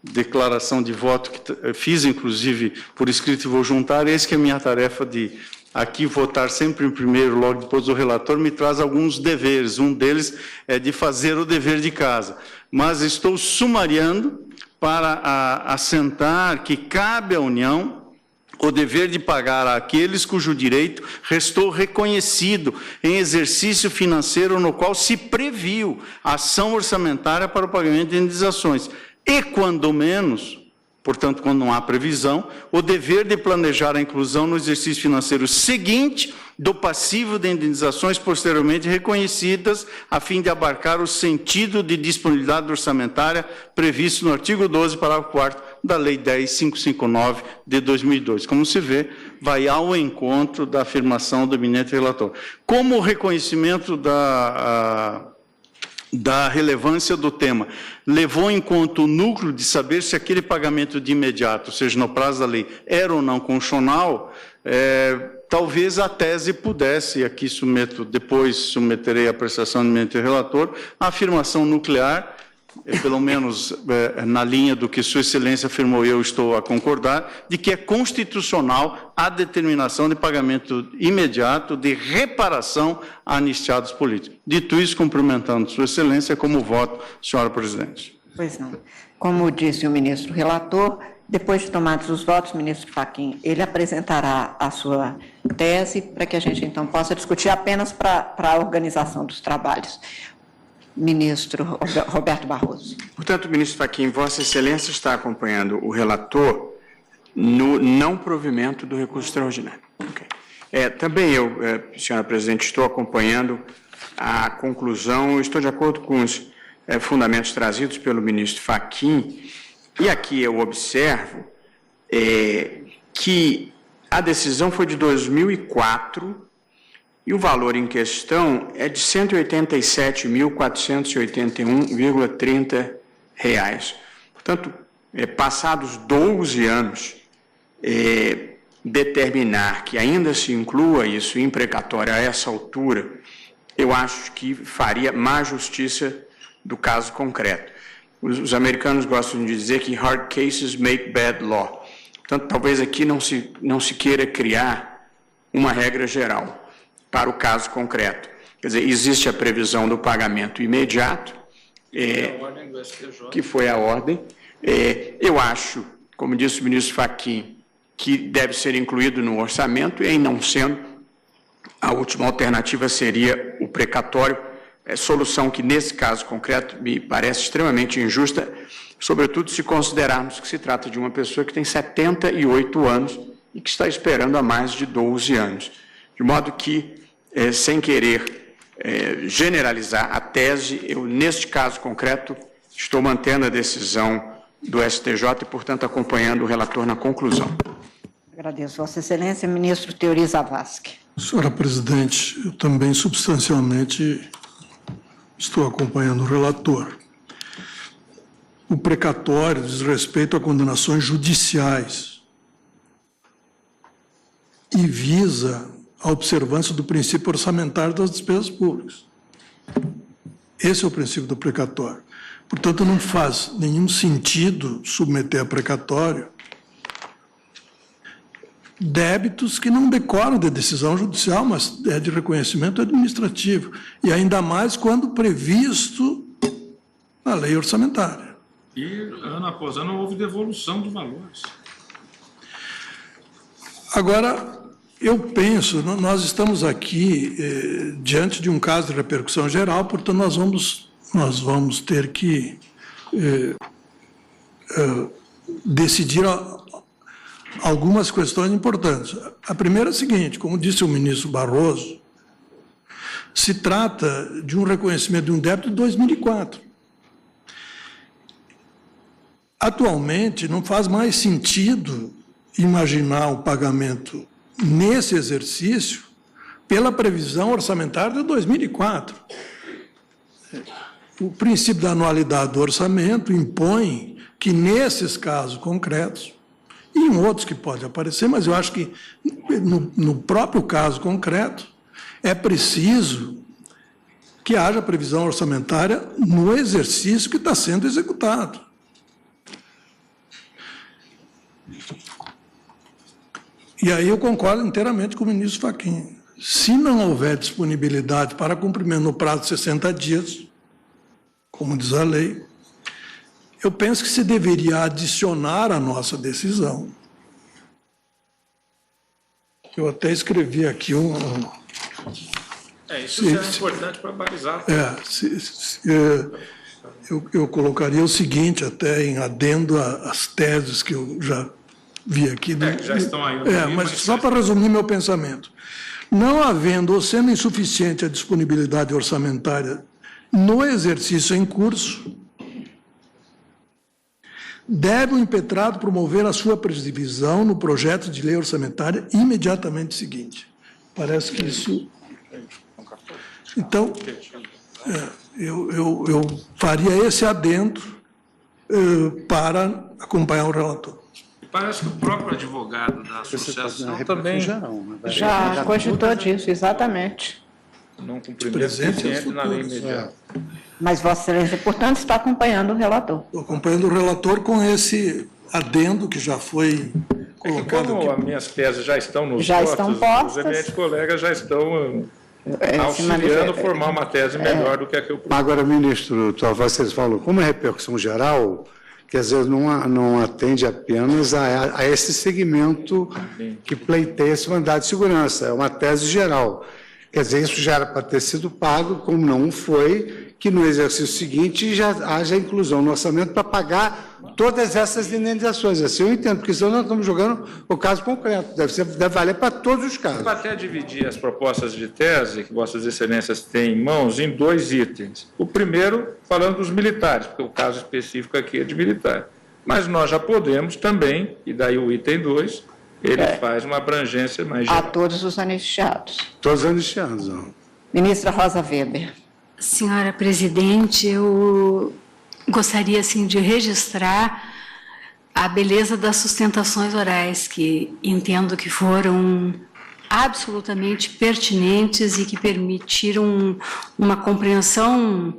declaração de voto, que fiz, inclusive, por escrito e vou juntar, eis que a minha tarefa de aqui votar sempre em primeiro, logo depois do relator, me traz alguns deveres. Um deles é de fazer o dever de casa. Mas estou sumariando para assentar que cabe à União o dever de pagar àqueles cujo direito restou reconhecido em exercício financeiro no qual se previu a ação orçamentária para o pagamento de indenizações. E, quando menos, portanto, quando não há previsão, o dever de planejar a inclusão no exercício financeiro seguinte do passivo de indenizações posteriormente reconhecidas, a fim de abarcar o sentido de disponibilidade orçamentária previsto no artigo 12, parágrafo 4º da Lei 10.559 de 2002. Como se vê, vai ao encontro da afirmação do eminente relator. Como o reconhecimento da relevância do tema levou em conta o núcleo de saber se aquele pagamento de imediato, ou seja, no prazo da lei, era ou não constitucional, talvez a tese pudesse, e aqui depois submeterei a apreciação do eminente relator, a afirmação nuclear, pelo menos na linha do que Sua Excelência afirmou, eu estou a concordar, de que é constitucional a determinação de pagamento imediato de reparação a anistiados políticos. Dito isso, cumprimentando Sua Excelência, como voto, senhora presidente. Pois não. Como disse o ministro relator, depois de tomados os votos, ministro Fachin, ele apresentará a sua tese para que a gente, então, possa discutir apenas para a organização dos trabalhos. Ministro Roberto Barroso. Portanto, ministro Fachin, Vossa Excelência está acompanhando o relator no não provimento do recurso extraordinário. Okay. Também eu, senhora presidente, estou acompanhando a conclusão, estou de acordo com os fundamentos trazidos pelo ministro Fachin, e aqui eu observo que a decisão foi de 2004, e o valor em questão é de R$ 187.481,30. Portanto, passados 12 anos, determinar que ainda se inclua isso em precatório a essa altura, eu acho que faria má justiça do caso concreto. Os americanos gostam de dizer que hard cases make bad law. Portanto, talvez aqui não se queira criar uma regra geral para o caso concreto. Quer dizer, existe a previsão do pagamento imediato, que foi a ordem. Eu acho, como disse o ministro Fachin, que deve ser incluído no orçamento, e, em não sendo, a última alternativa seria o precatório, solução que, nesse caso concreto, me parece extremamente injusta, sobretudo se considerarmos que se trata de uma pessoa que tem 78 anos e que está esperando há mais de 12 anos. De modo que, sem querer generalizar a tese, eu, neste caso concreto, Estou mantendo a decisão do STJ e, portanto, acompanhando o relator na conclusão. Agradeço, Vossa Excelência. Ministro Teori Zavascki. Senhora Presidente, eu também substancialmente estou acompanhando o relator. O precatório diz respeito a condenações judiciais e visa a observância do princípio orçamentário das despesas públicas. Esse é o princípio do precatório. Portanto, não faz nenhum sentido submeter a precatório débitos que não decorram de decisão judicial, mas é de reconhecimento administrativo, e ainda mais quando previsto na lei orçamentária. E, ano após ano, houve devolução de valores. Agora, eu penso, nós estamos aqui diante de um caso de repercussão geral, portanto, nós vamos ter que decidir algumas questões importantes. A primeira é a seguinte: como disse o ministro Barroso, se trata de um reconhecimento de um débito de 2004. Atualmente, não faz mais sentido imaginar o pagamento nesse exercício pela previsão orçamentária de 2004. O princípio da anualidade do orçamento impõe que, nesses casos concretos, e em outros que pode aparecer, mas eu acho que no próprio caso concreto é preciso que haja previsão orçamentária no exercício que está sendo executado. E aí eu concordo inteiramente com o ministro Fachin. Se não houver disponibilidade para cumprimento no prazo de 60 dias, como diz a lei, eu penso que se deveria adicionar à nossa decisão. Eu até escrevi aqui Isso é importante para balizar. Eu colocaria o seguinte, até em adendo às teses que eu já vi aqui. Que já estão aí. Mas só para resumir meu pensamento. Não havendo ou sendo insuficiente a disponibilidade orçamentária no exercício em curso, deve o impetrado promover a sua previsão no projeto de lei orçamentária imediatamente seguinte. Parece que isso... Então, eu faria esse adendo para acompanhar o relator. Parece que o próprio advogado da associação também Já cogitou disso, exatamente. não cumprimento suficiente na lei imediata. Mas Vossa Excelência, portanto, está acompanhando o relator. Estou acompanhando o relator com esse adendo que já foi colocado como aqui. As minhas teses já estão nos Já votos, estão postas. os eminentes colegas já estão auxiliando a formar uma tese melhor do que a que eu propus. Agora, ministro, vocês falam, como é repercussão geral, quer dizer, não atende apenas a esse segmento que pleiteia esse mandado de segurança, é uma tese geral. Quer dizer, isso já era para ter sido pago, como não foi, que no exercício seguinte já haja inclusão no orçamento para pagar todas essas indenizações. Assim eu entendo, porque senão nós estamos jogando o caso concreto. Deve valer para todos os casos. Eu vou até dividir as propostas de tese que Vossas Excelências têm em mãos em 2 itens. O primeiro, falando dos militares, porque o caso específico aqui é de militar. Mas nós já podemos também, e daí o item 2, ele faz uma abrangência mais geral. A todos os anistiados. Todos os anistiados. Não. Ministra Rosa Weber. Senhora Presidente, eu gostaria assim, de registrar a beleza das sustentações orais, que entendo que foram absolutamente pertinentes e que permitiram uma compreensão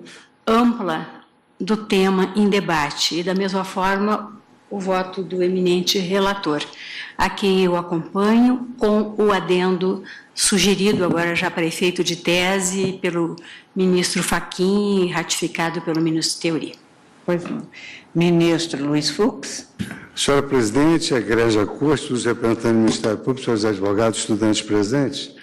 ampla do tema em debate. E, da mesma forma, o voto do eminente relator, a quem eu acompanho, com o adendo sugerido agora já para efeito de tese pelo ministro Fachin e ratificado pelo ministro Teori. Pois não. Ministro Luiz Fux. Senhora Presidente, a Igreja Corte, os representantes do Ministério Público, senhores advogados, estudantes presentes.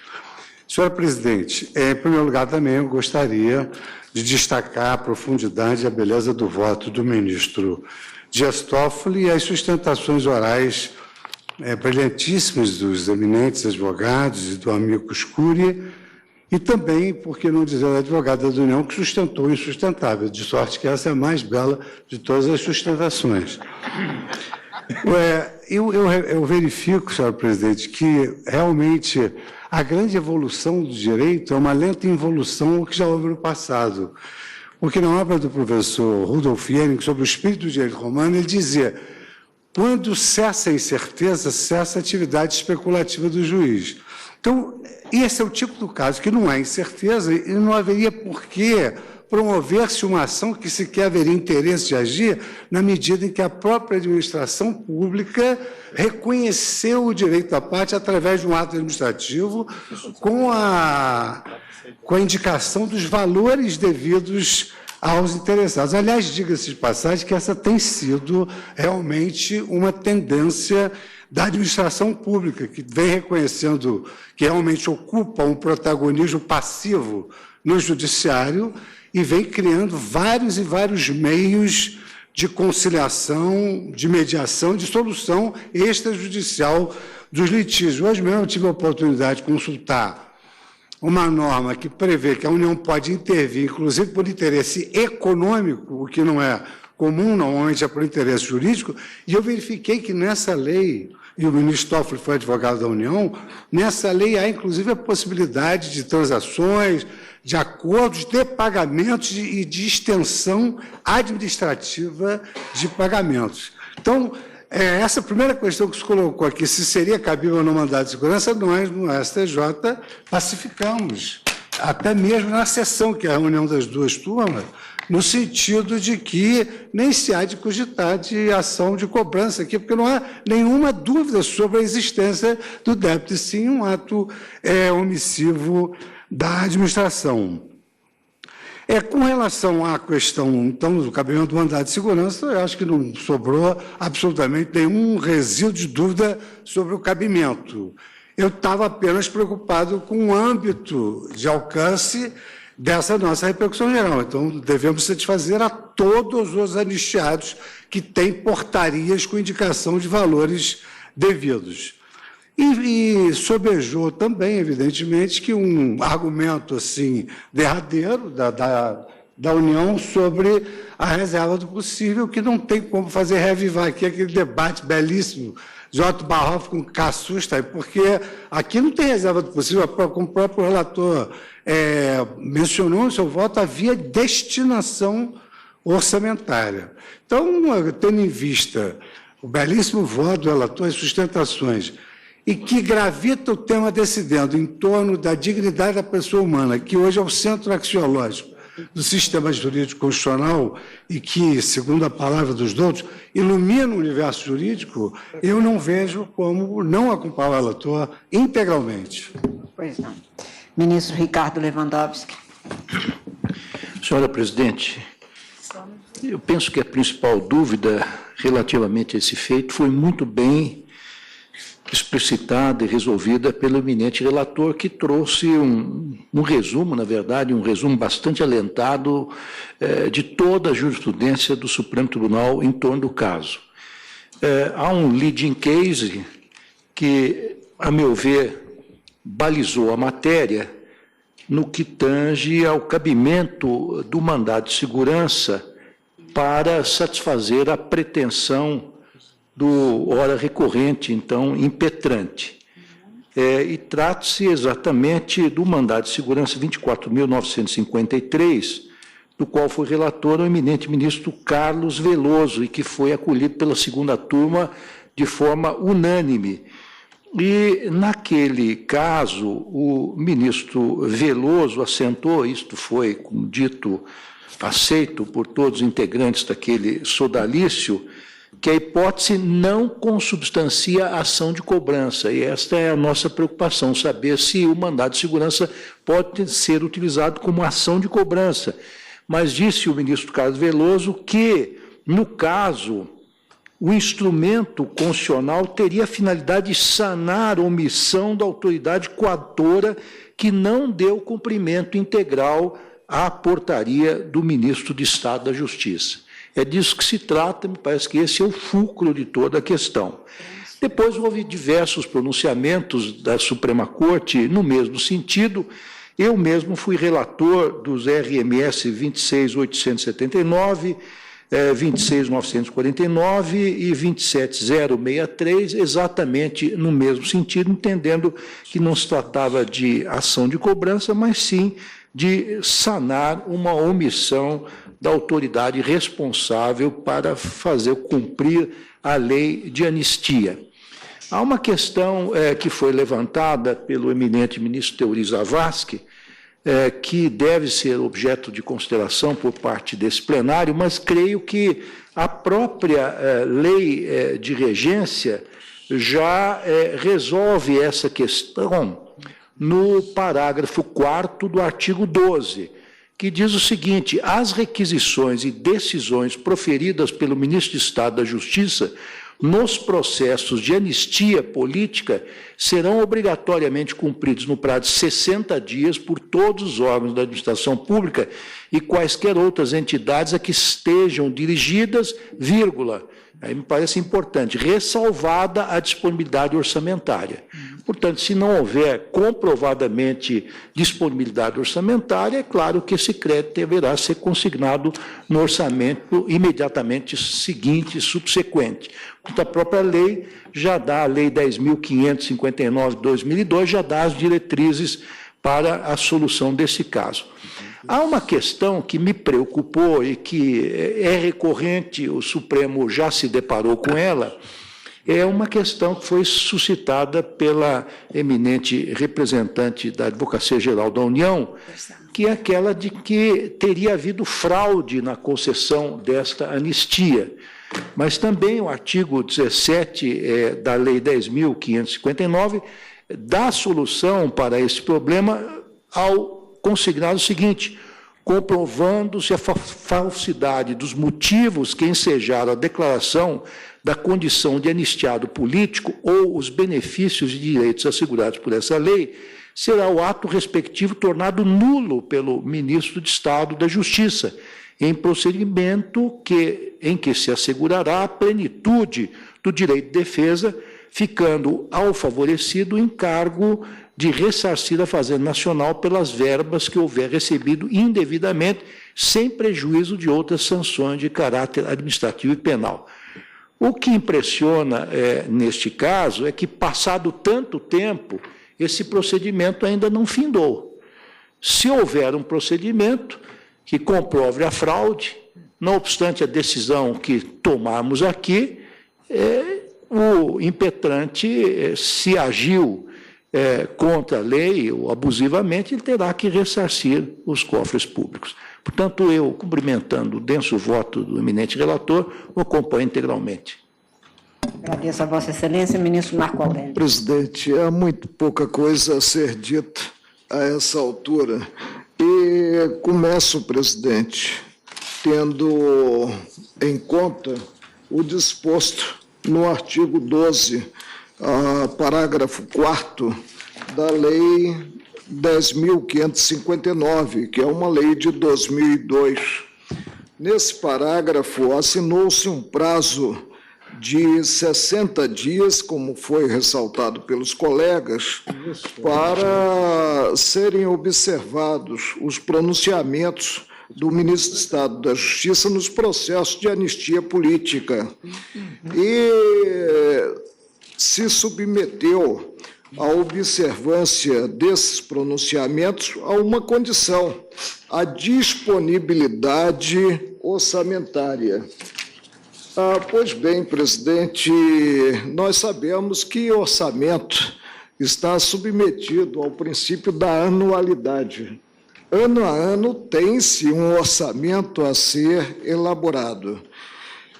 Senhora Presidente, em primeiro lugar também eu gostaria de destacar a profundidade e a beleza do voto do ministro Dias Toffoli e as sustentações orais brilhantíssimas dos eminentes advogados e do amicus curiae, E também, por que não dizer, a advogada da União que sustentou o insustentável, de sorte que essa é a mais bela de todas as sustentações. Eu verifico, senhor presidente, que realmente a grande evolução do direito é uma lenta involução ao que já houve no passado. Porque na obra do professor Rudolf Jehring sobre o espírito do direito romano, ele dizia: quando cessa a incerteza, cessa a atividade especulativa do juiz. Então, esse é o tipo do caso que não há incerteza e não haveria por que promover-se uma ação que sequer haveria interesse de agir na medida em que a própria administração pública reconheceu o direito à parte através de um ato administrativo com a indicação dos valores devidos aos interessados. Aliás, diga-se de passagem que essa tem sido realmente uma tendência da administração pública, que vem reconhecendo que realmente ocupa um protagonismo passivo no judiciário e vem criando vários e vários meios de conciliação, de mediação, de solução extrajudicial dos litígios. Hoje mesmo eu tive a oportunidade de consultar uma norma que prevê que a União pode intervir, inclusive por interesse econômico, o que não é comum, normalmente é por interesse jurídico, e eu verifiquei que nessa lei, e o ministro Toffoli foi advogado da União, nessa lei há, inclusive, a possibilidade de transações, de acordos, de pagamentos e de extensão administrativa de pagamentos. Então, essa primeira questão que se colocou aqui, se seria cabível ou não mandado de segurança, nós, no STJ, pacificamos, até mesmo na sessão, que é a reunião das duas turmas, no sentido de que nem se há de cogitar de ação de cobrança aqui, porque não há nenhuma dúvida sobre a existência do débito, e sim um ato omissivo da administração. Com relação à questão, então, do cabimento do mandado de segurança, eu acho que não sobrou absolutamente nenhum resíduo de dúvida sobre o cabimento. Eu estava apenas preocupado com o âmbito de alcance dessa nossa repercussão geral. Então, devemos satisfazer a todos os anistiados que têm portarias com indicação de valores devidos. E sobejou também, evidentemente, que um argumento assim derradeiro da União sobre a reserva do possível, que não tem como fazer reavivar aqui aquele debate belíssimo de Otto Barhoff com Cassusta, porque aqui não tem reserva do possível, como o próprio relator mencionou no seu voto, havia destinação orçamentária. Então, tendo em vista o belíssimo voto do relator, as sustentações, e que gravita o tema decidendo em torno da dignidade da pessoa humana, que hoje é o centro axiológico do sistema jurídico constitucional e que, segundo a palavra dos doutos, ilumina o universo jurídico, eu não vejo como não acompanhar o relator integralmente. Pois não. Ministro Ricardo Lewandowski. Senhora presidente, eu penso que a principal dúvida relativamente a esse feito foi muito bem explicitada e resolvida pelo eminente relator, que trouxe um resumo, na verdade, um resumo bastante alentado de toda a jurisprudência do Supremo Tribunal em torno do caso. Há um leading case que, a meu ver, balizou a matéria no que tange ao cabimento do mandado de segurança para satisfazer a pretensão do ora recorrente, então, impetrante. E trata-se exatamente do mandado de segurança 24.953, do qual foi relator o eminente ministro Carlos Veloso, e que foi acolhido pela segunda turma de forma unânime. E, naquele caso, o ministro Veloso assentou, isto foi, como dito, aceito por todos os integrantes daquele sodalício, que a hipótese não consubstancia a ação de cobrança, e esta é a nossa preocupação, saber se o mandado de segurança pode ser utilizado como ação de cobrança. Mas disse o ministro Carlos Veloso que, no caso, o instrumento constitucional teria a finalidade de sanar a omissão da autoridade coatora que não deu cumprimento integral à portaria do ministro de Estado da Justiça. É disso que se trata, me parece que esse é o fulcro de toda a questão. Depois houve diversos pronunciamentos da Suprema Corte no mesmo sentido, Eu mesmo fui relator dos RMS 26879, 26949 e 27063, exatamente no mesmo sentido, entendendo que não se tratava de ação de cobrança, mas sim de sanar uma omissão da autoridade responsável para fazer cumprir a lei de anistia. Há uma questão que foi levantada pelo eminente ministro Teori Zavascki, que deve ser objeto de consideração por parte desse plenário, mas creio que a própria lei de regência já resolve essa questão no parágrafo 4º do artigo 12, que diz o seguinte: as requisições e decisões proferidas pelo ministro de Estado da Justiça nos processos de anistia política serão obrigatoriamente cumpridos no prazo de 60 dias por todos os órgãos da administração pública e quaisquer outras entidades a que estejam dirigidas, vírgula, aí me parece importante, ressalvada a disponibilidade orçamentária. Portanto, se não houver comprovadamente disponibilidade orçamentária, é claro que esse crédito deverá ser consignado no orçamento imediatamente seguinte, subsequente. Portanto, a própria lei já dá, a Lei 10.559 de 2002, já dá as diretrizes para a solução desse caso. Há uma questão que me preocupou e que é recorrente, o Supremo já se deparou com ela, é uma questão que foi suscitada pela eminente representante da Advocacia Geral da União, que é aquela de que teria havido fraude na concessão desta anistia. Mas também o artigo 17 da Lei 10.559 dá solução para esse problema ao consignar o seguinte: comprovando-se a falsidade dos motivos que ensejaram a declaração da condição de anistiado político ou os benefícios e direitos assegurados por essa lei, será o ato respectivo tornado nulo pelo ministro de Estado da Justiça, em procedimento em que se assegurará a plenitude do direito de defesa, ficando ao favorecido o encargo de ressarcir a Fazenda Nacional pelas verbas que houver recebido indevidamente, sem prejuízo de outras sanções de caráter administrativo e penal. O que impressiona neste caso é que, passado tanto tempo, esse procedimento ainda não findou. Se houver um procedimento que comprove a fraude, não obstante a decisão que tomarmos aqui, o impetrante, se agiu contra a lei ou abusivamente, ele terá que ressarcir os cofres públicos. Portanto, eu, cumprimentando o denso voto do eminente relator, o acompanho integralmente. Agradeço a Vossa Excelência, ministro Marco Aurélio. Presidente, há muito pouca coisa a ser dita a essa altura. E começo, presidente, tendo em conta o disposto no artigo 12, parágrafo 4º da Lei 10.559, que é uma lei de 2002. Nesse parágrafo, assinou-se um prazo de 60 dias, como foi ressaltado pelos colegas, para serem observados os pronunciamentos do ministro de Estado da Justiça nos processos de anistia política. E se submeteu à observância desses pronunciamentos a uma condição: a disponibilidade orçamentária. Pois bem, presidente, nós sabemos que o orçamento está submetido ao princípio da anualidade. Ano a ano tem-se um orçamento a ser elaborado.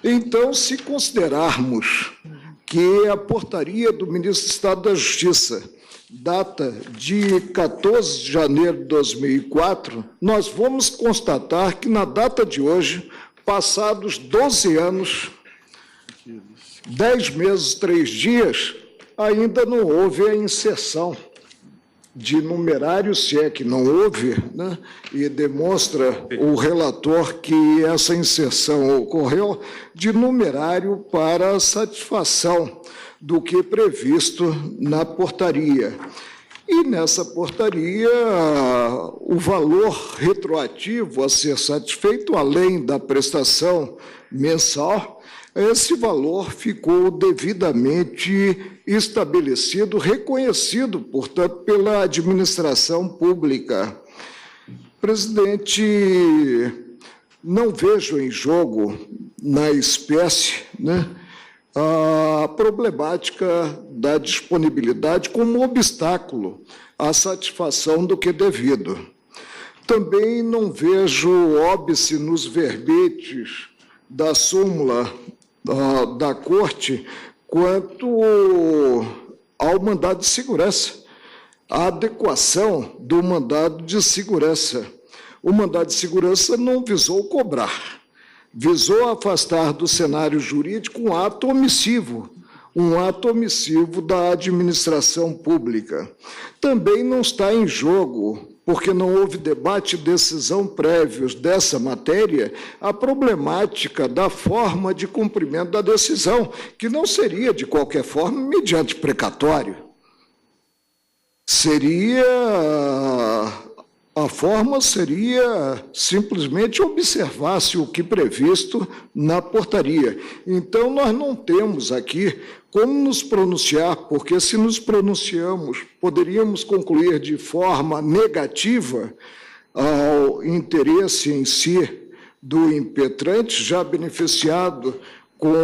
Então, se considerarmos que a portaria do ministro do Estado da Justiça data de 14 de janeiro de 2004, nós vamos constatar que, na data de hoje, passados 12 anos, 10 meses, 3 dias, ainda não houve a inserção de numerário, se é que não houve, né? E demonstra o relator que essa inserção ocorreu de numerário para satisfação do que é previsto na portaria. E nessa portaria, o valor retroativo a ser satisfeito, além da prestação mensal, esse valor ficou devidamente estabelecido, reconhecido, portanto, pela administração pública. Presidente, não vejo em jogo, na espécie, a problemática da disponibilidade como obstáculo à satisfação do que devido. Também não vejo óbice nos verbetes da súmula da Corte quanto ao mandado de segurança, a adequação do mandado de segurança. O mandado de segurança não visou cobrar, visou afastar do cenário jurídico um ato omissivo da administração pública. Também não está em jogo, porque não houve debate e decisão prévios dessa matéria, a problemática da forma de cumprimento da decisão, que não seria, de qualquer forma, mediante precatório. A forma seria simplesmente observar-se o que previsto na portaria. Então, nós não temos aqui como nos pronunciar, porque se nos pronunciamos, poderíamos concluir de forma negativa ao interesse em si do impetrante, já beneficiado com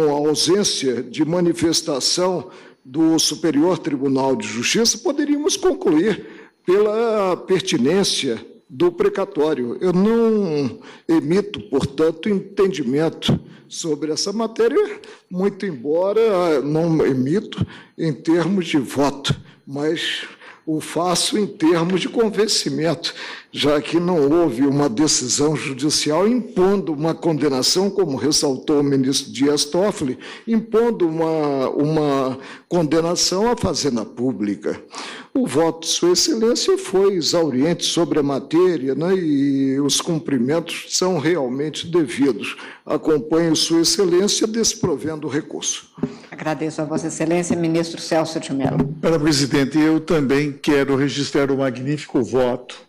a ausência de manifestação do Superior Tribunal de Justiça, poderíamos concluir pela pertinência do precatório. Eu não emito, portanto, entendimento sobre essa matéria, muito embora não emito em termos de voto, mas o faço em termos de convencimento, já que não houve uma decisão judicial impondo uma condenação, como ressaltou o ministro Dias Toffoli, impondo uma condenação à Fazenda Pública. O voto de Sua Excelência foi exauriente sobre a matéria, e os cumprimentos são realmente devidos. Acompanho Sua Excelência desprovendo o recurso. Agradeço a Vossa Excelência, ministro Celso de Mello. Senhora Presidente, eu também quero registrar o magnífico voto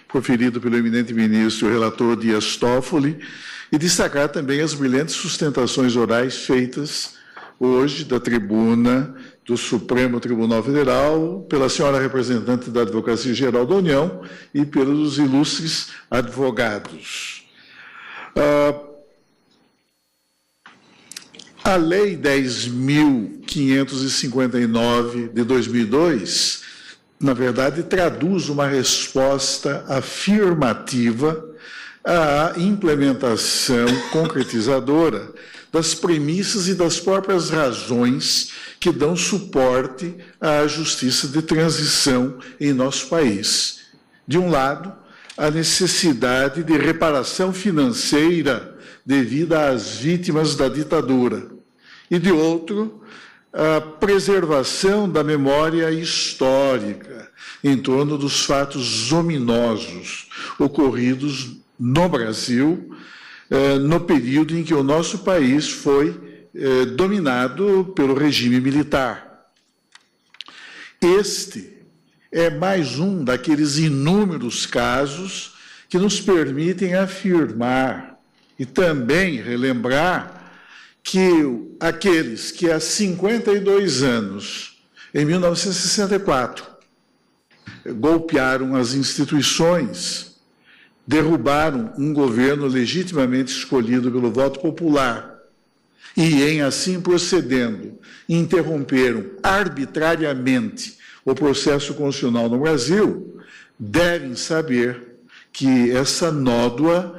proferido pelo eminente ministro e relator Dias Toffoli, e destacar também as brilhantes sustentações orais feitas hoje da tribuna do Supremo Tribunal Federal pela senhora representante da Advocacia Geral da União e pelos ilustres advogados. A Lei 10.559 de 2002, na verdade, traduz uma resposta afirmativa à implementação concretizadora das premissas e das próprias razões que dão suporte à justiça de transição em nosso país. De um lado, a necessidade de reparação financeira devida às vítimas da ditadura, e de outro, a preservação da memória histórica em torno dos fatos ominosos ocorridos no Brasil no período em que o nosso país foi dominado pelo regime militar. Este é mais um daqueles inúmeros casos que nos permitem afirmar e também relembrar que aqueles que há 52 anos, em 1964, golpearam as instituições, derrubaram um governo legitimamente escolhido pelo voto popular e, em assim procedendo, interromperam arbitrariamente o processo constitucional no Brasil, devem saber que essa nódoa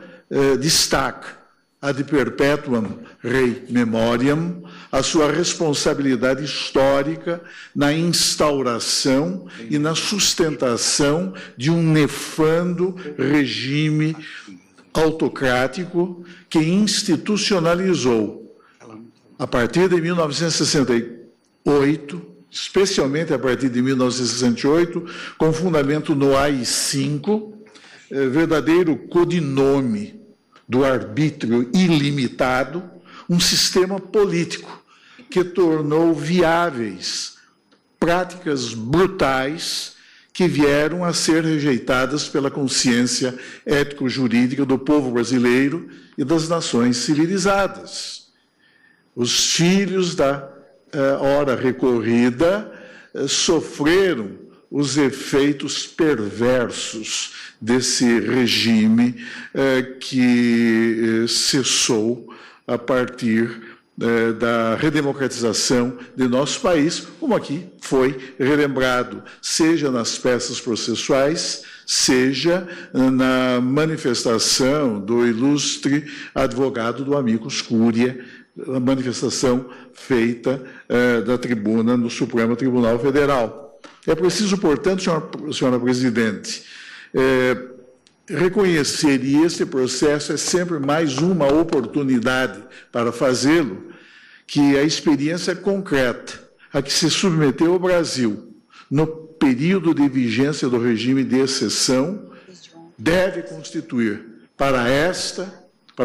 destaca ad perpetuam rei memoriam, a sua responsabilidade histórica na instauração e na sustentação de um nefando regime autocrático que institucionalizou, a partir de 1968, especialmente a partir de 1968, com fundamento no AI-5, verdadeiro codinome do arbítrio ilimitado, um sistema político que tornou viáveis práticas brutais que vieram a ser rejeitadas pela consciência ético-jurídica do povo brasileiro e das nações civilizadas. Os filhos da hora recorrida sofreram os efeitos perversos desse regime que cessou a partir da redemocratização de nosso país, como aqui foi relembrado, seja nas peças processuais, seja na manifestação do ilustre advogado do amicus curiae, a manifestação feita da tribuna no Supremo Tribunal Federal. É preciso, portanto, senhora presidente, reconhecer, e esse processo é sempre mais uma oportunidade para fazê-lo, que a experiência concreta a que se submeteu o Brasil no período de vigência do regime de exceção deve constituir para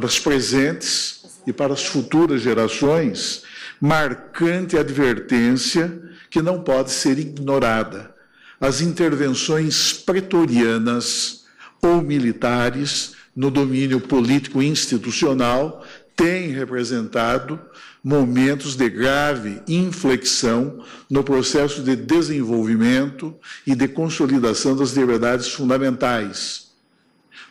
as presentes e para as futuras gerações, marcante advertência que não pode ser ignorada. As intervenções pretorianas ou militares no domínio político institucional têm representado momentos de grave inflexão no processo de desenvolvimento e de consolidação das liberdades fundamentais.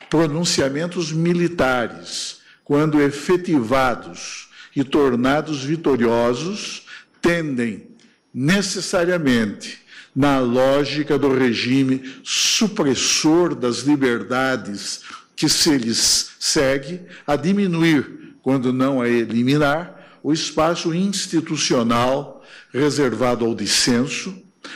Pronunciamentos militares, quando efetivados e tornados vitoriosos, tendem necessariamente, na lógica do regime supressor das liberdades que se lhes segue, a diminuir, quando não a eliminar, o espaço institucional reservado ao dissenso,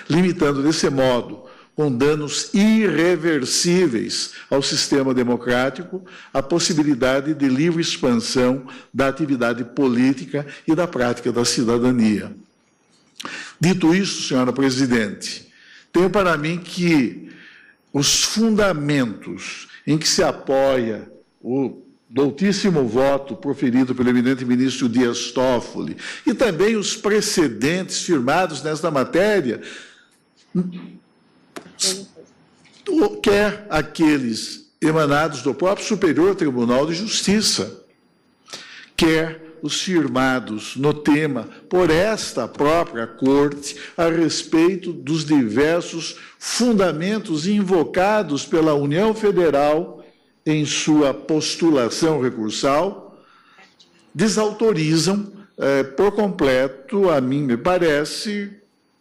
limitando desse modo, com danos irreversíveis ao sistema democrático, a possibilidade de livre expansão da atividade política e da prática da cidadania. Dito isso, senhora presidente, tenho para mim que os fundamentos em que se apoia o doutíssimo voto proferido pelo eminente ministro Dias Toffoli e também os precedentes firmados nesta matéria, quer aqueles emanados do próprio Superior Tribunal de Justiça, quer os firmados no tema por esta própria Corte a respeito dos diversos fundamentos invocados pela União Federal em sua postulação recursal, desautorizam por completo, a mim me parece,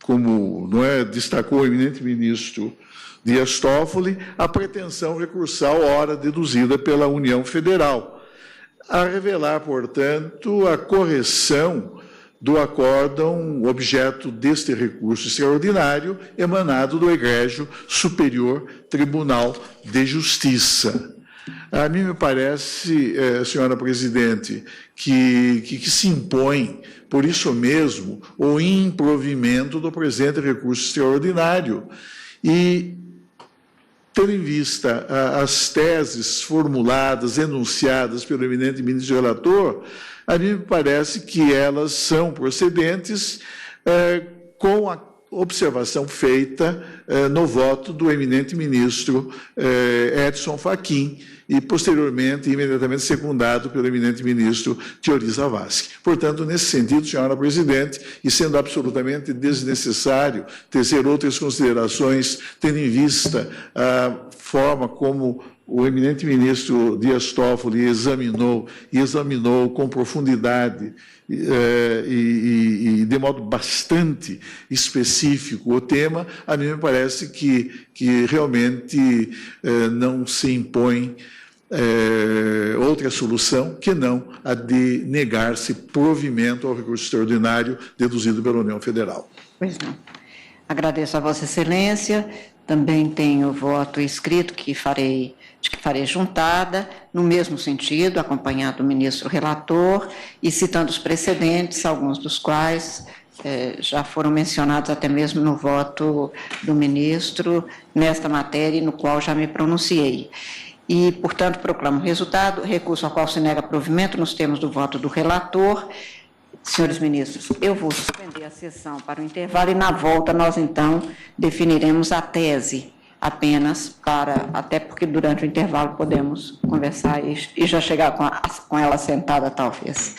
como destacou o eminente ministro Dias Toffoli, a pretensão recursal ora deduzida pela União Federal, a revelar, portanto, a correção do acórdão objeto deste recurso extraordinário emanado do Egrégio Superior Tribunal de Justiça. A mim me parece, senhora presidente, que se impõe, por isso mesmo, o improvimento do presente recurso extraordinário e, tendo em vista as teses formuladas, enunciadas pelo eminente ministro relator, a mim me parece que elas são procedentes com a observação feita no voto do eminente ministro Edson Fachin e, posteriormente, imediatamente secundado pelo eminente ministro Teori Zavascki. Portanto, nesse sentido, senhora presidente, e sendo absolutamente desnecessário tecer outras considerações, tendo em vista a forma como o eminente ministro Dias Toffoli examinou com profundidade e de modo bastante específico o tema, a mim me parece que realmente não se impõe outra solução que não a de negar-se provimento ao recurso extraordinário deduzido pela União Federal. Pois não. Agradeço a Vossa Excelência. Também tenho voto escrito que farei juntada, no mesmo sentido, acompanhado do ministro relator e citando os precedentes, alguns dos quais já foram mencionados até mesmo no voto do ministro nesta matéria, no qual já me pronunciei. E, portanto, proclamo o resultado, recurso ao qual se nega provimento nos termos do voto do relator, Senhores ministros, eu vou suspender a sessão para o intervalo e, na volta, nós, então, definiremos a tese apenas até porque durante o intervalo podemos conversar e já chegar com ela sentada, talvez.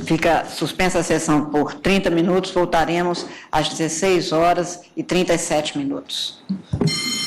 Fica suspensa a sessão por 30 minutos, voltaremos às 16h37.